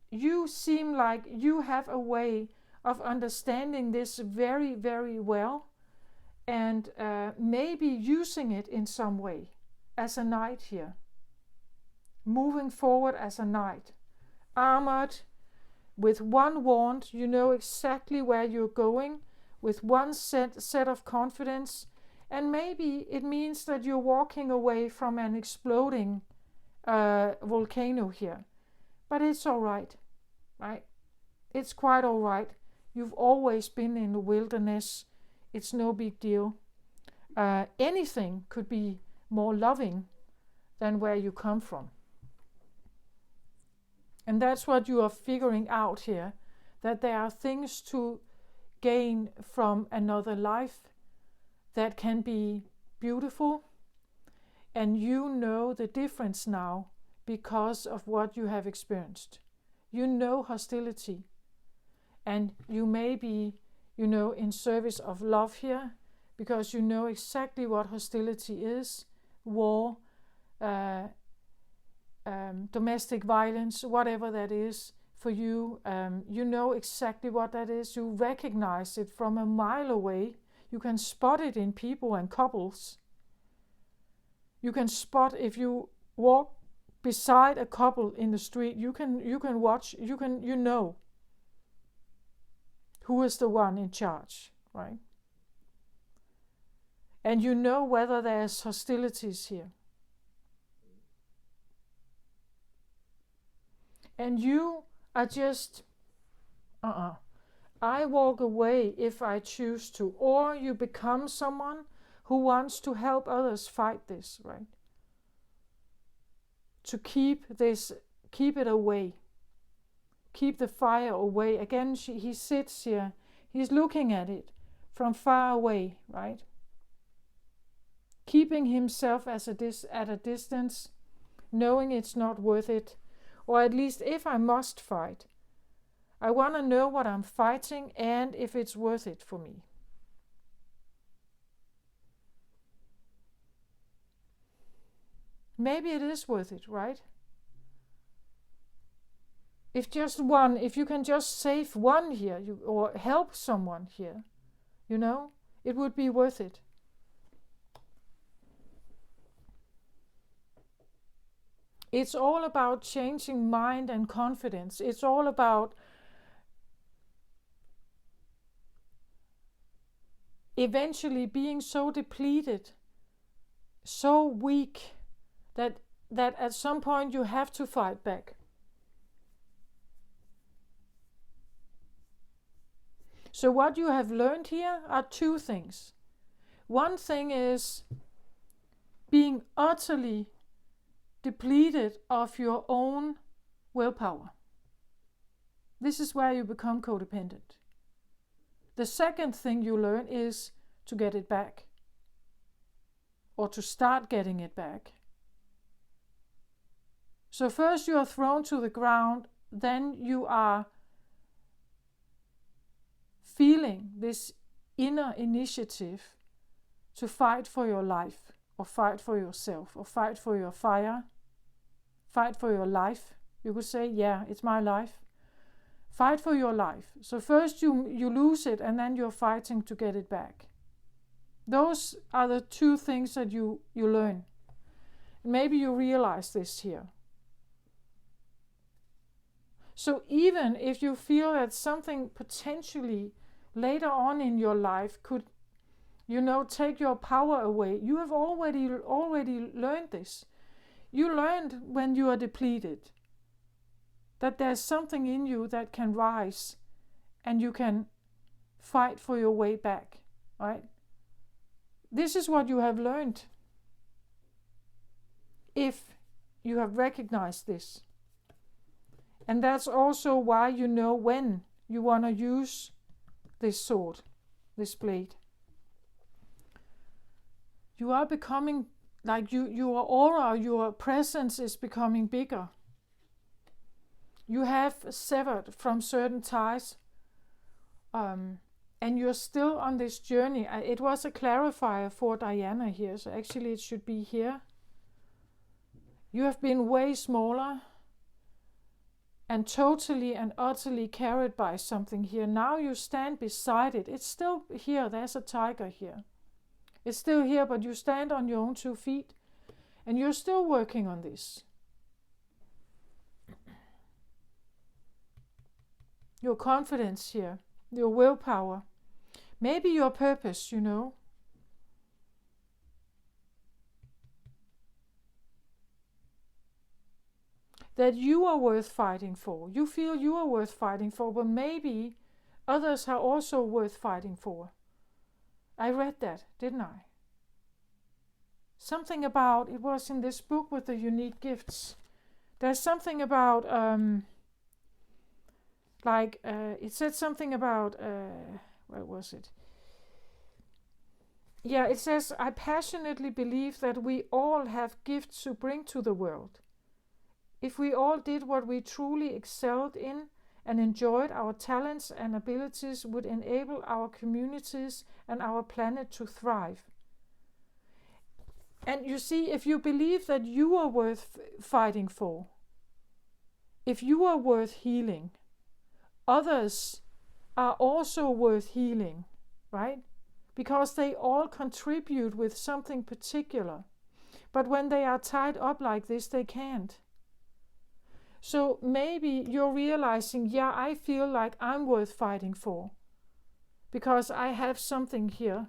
seem like you have a way of understanding this very, very well, and maybe using it in some way as a knight here. Moving forward as a knight. Armored, with one wand, you know exactly where you're going, with one set of confidence, and maybe it means that you're walking away from an exploding volcano here. But it's all right, right? It's quite all right. You've always been in the wilderness. It's no big deal. Anything could be more loving than where you come from. And that's what you are figuring out here, that there are things to gain from another life that can be beautiful. And you know the difference now because of what you have experienced. You know hostility. And you may be, in service of love here, because you know exactly what hostility is, war, domestic violence, whatever that is for you. You know exactly what that is. You recognize it from a mile away. You can spot it in people and couples. You can spot if you walk beside a couple in the street. You can watch. You know who is the one in charge, right? And you know whether there's hostilities here. And you are just, I walk away if I choose to. Or you become someone who wants to help others fight this, right? To keep it away. Keep the fire away. Again, he sits here. He's looking at it from far away, right? Keeping himself at a distance, knowing it's not worth it. Or at least if I must fight, I want to know what I'm fighting and if it's worth it for me. Maybe it is worth it, right? If you can just save one here, or help someone here, it would be worth it. It's all about changing mind and confidence. It's all about eventually being so depleted, so weak, that at some point you have to fight back. So what you have learned here are two things. One thing is being utterly depleted of your own willpower. This is where you become codependent. The second thing you learn is to get it back, or to start getting it back. So first you are thrown to the ground, then you are feeling this inner initiative to fight for your life, or fight for yourself, or fight for your fire, fight for your life. You could say, yeah, it's my life. Fight for your life. So first you lose it, and then you're fighting to get it back. Those are the two things that you learn. Maybe you realize this here. So even if you feel that something potentially later on in your life could, take your power away, you have already learned this. You learned when you are depleted that there's something in you that can rise and you can fight for your way back, right? This is what you have learned if you have recognized this. And that's also why you know when you want to use this sword, this blade. You are becoming like your aura, your presence is becoming bigger. You have severed from certain ties, and you're still on this journey. It was a clarifier for Diana here, so actually it should be here. You have been way smaller and totally and utterly carried by something here. Now you stand beside it. It's still here. There's a tiger here. It's still here, but you stand on your own 2 feet, and you're still working on this. Your confidence here, your willpower, maybe your purpose, that you are worth fighting for. You feel you are worth fighting for, but maybe others are also worth fighting for. I read that, didn't I? Something about, it was in this book with the unique gifts. There's something about, it said something about, where was it? Yeah, it says, I passionately believe that we all have gifts to bring to the world. If we all did what we truly excelled in and enjoyed, our talents and abilities would enable our communities and our planet to thrive. And you see, if you believe that you are worth fighting for, if you are worth healing, others are also worth healing, right? Because they all contribute with something particular. But when they are tied up like this, they can't. So maybe you're realizing, yeah, I feel like I'm worth fighting for because I have something here.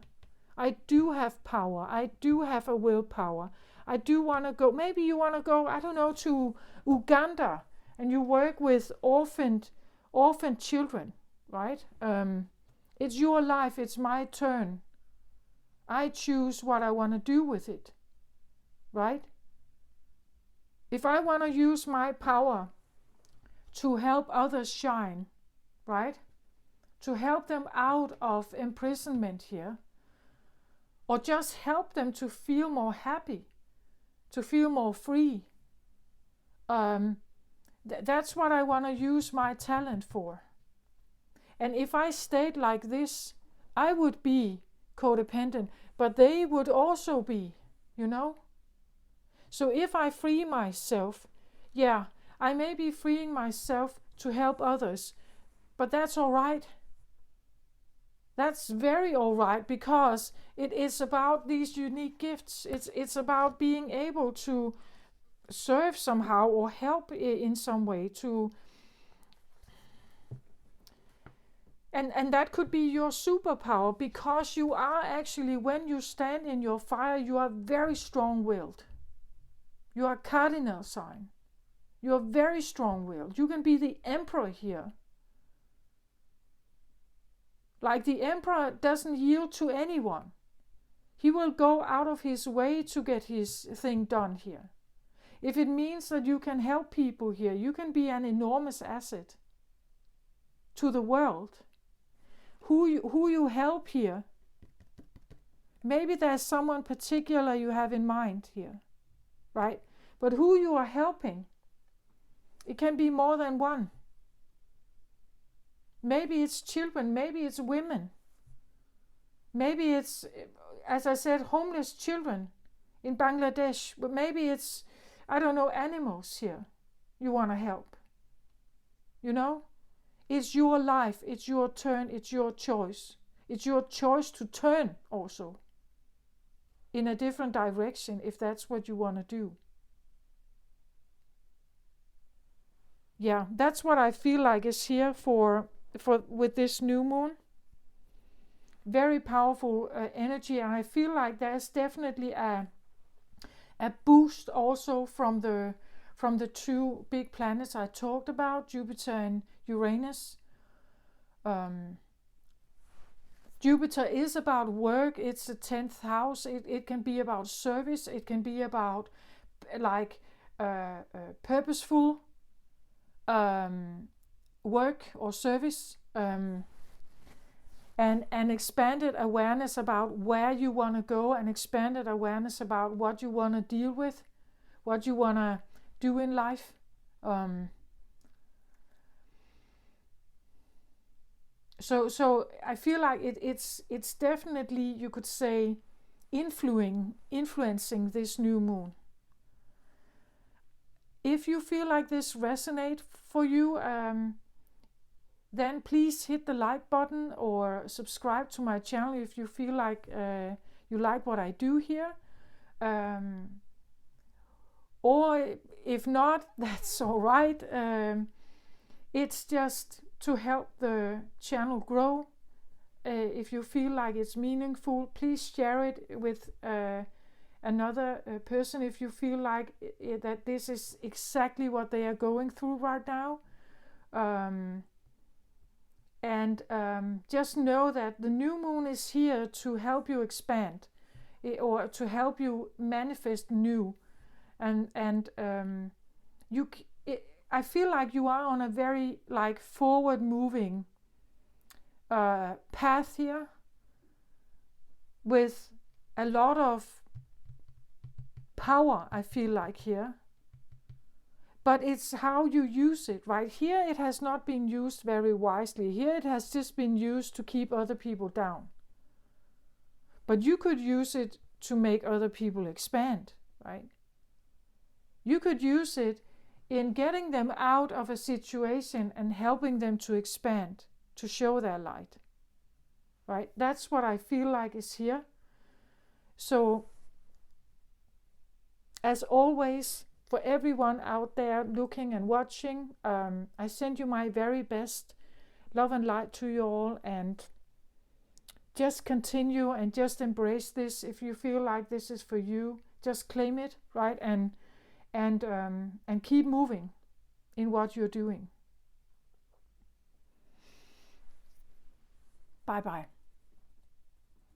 I do have power. I do have a willpower. I do want to go. Maybe you want to go, I don't know, to Uganda and you work with orphaned children, right? It's your life. It's my turn. I choose what I want to do with it, right? If I want to use my power to help others shine, right? To help them out of imprisonment here, or just help them to feel more happy, to feel more free. That's what I want to use my talent for. And if I stayed like this, I would be codependent, but they would also be, you know? So if I free myself, yeah, I may be freeing myself to help others, but that's all right. That's very all right, because it is about these unique gifts. It's about being able to serve somehow or help in some way to, and that could be your superpower, because you are actually, when you stand in your fire, you are very strong-willed. You are cardinal sign. You are very strong-willed. You can be the emperor here. Like the emperor doesn't yield to anyone. He will go out of his way to get his thing done here. If it means that you can help people here, you can be an enormous asset to the world. Who you help here, maybe there's someone particular you have in mind here, right? But who you are helping, it can be more than one. Maybe it's children, maybe it's women. Maybe it's, as I said, homeless children in Bangladesh. But maybe it's, I don't know, animals here you want to help. You know? It's your life, it's your turn, it's your choice. It's your choice to turn also in a different direction if that's what you want to do. Yeah, that's what I feel like is here for with this new moon. Very powerful energy, and I feel like there's definitely a boost also from the two big planets I talked about, Jupiter and Uranus. Jupiter is about work. It's the 10th house. It can be about service. It can be about like purposeful work or service, and expanded awareness about where you want to go, and expanded awareness about what you want to deal with, what you want to do in life. So I feel like it's definitely, you could say, influencing this new moon. If you feel like this resonates for you, then please hit the like button or subscribe to my channel if you feel like you like what I do here. Or if not, that's all right. It's just to help the channel grow. If you feel like it's meaningful, please share it with another person if you feel like that this is exactly what they are going through right now. Just know that the new moon is here to help you expand, or to help you manifest new. I feel like you are on a very like forward moving path here, with a lot of power, I feel like here. But it's how you use it, right? Here it has not been used very wisely. Here it has just been used to keep other people down. But you could use it to make other people expand, right? You could use it in getting them out of a situation and helping them to expand, to show their light, right? That's what I feel like is here. So, as always, for everyone out there looking and watching, I send you my very best love and light to you all, and just continue and just embrace this. If you feel like this is for you, just claim it, right? And keep moving in what you're doing. Bye bye.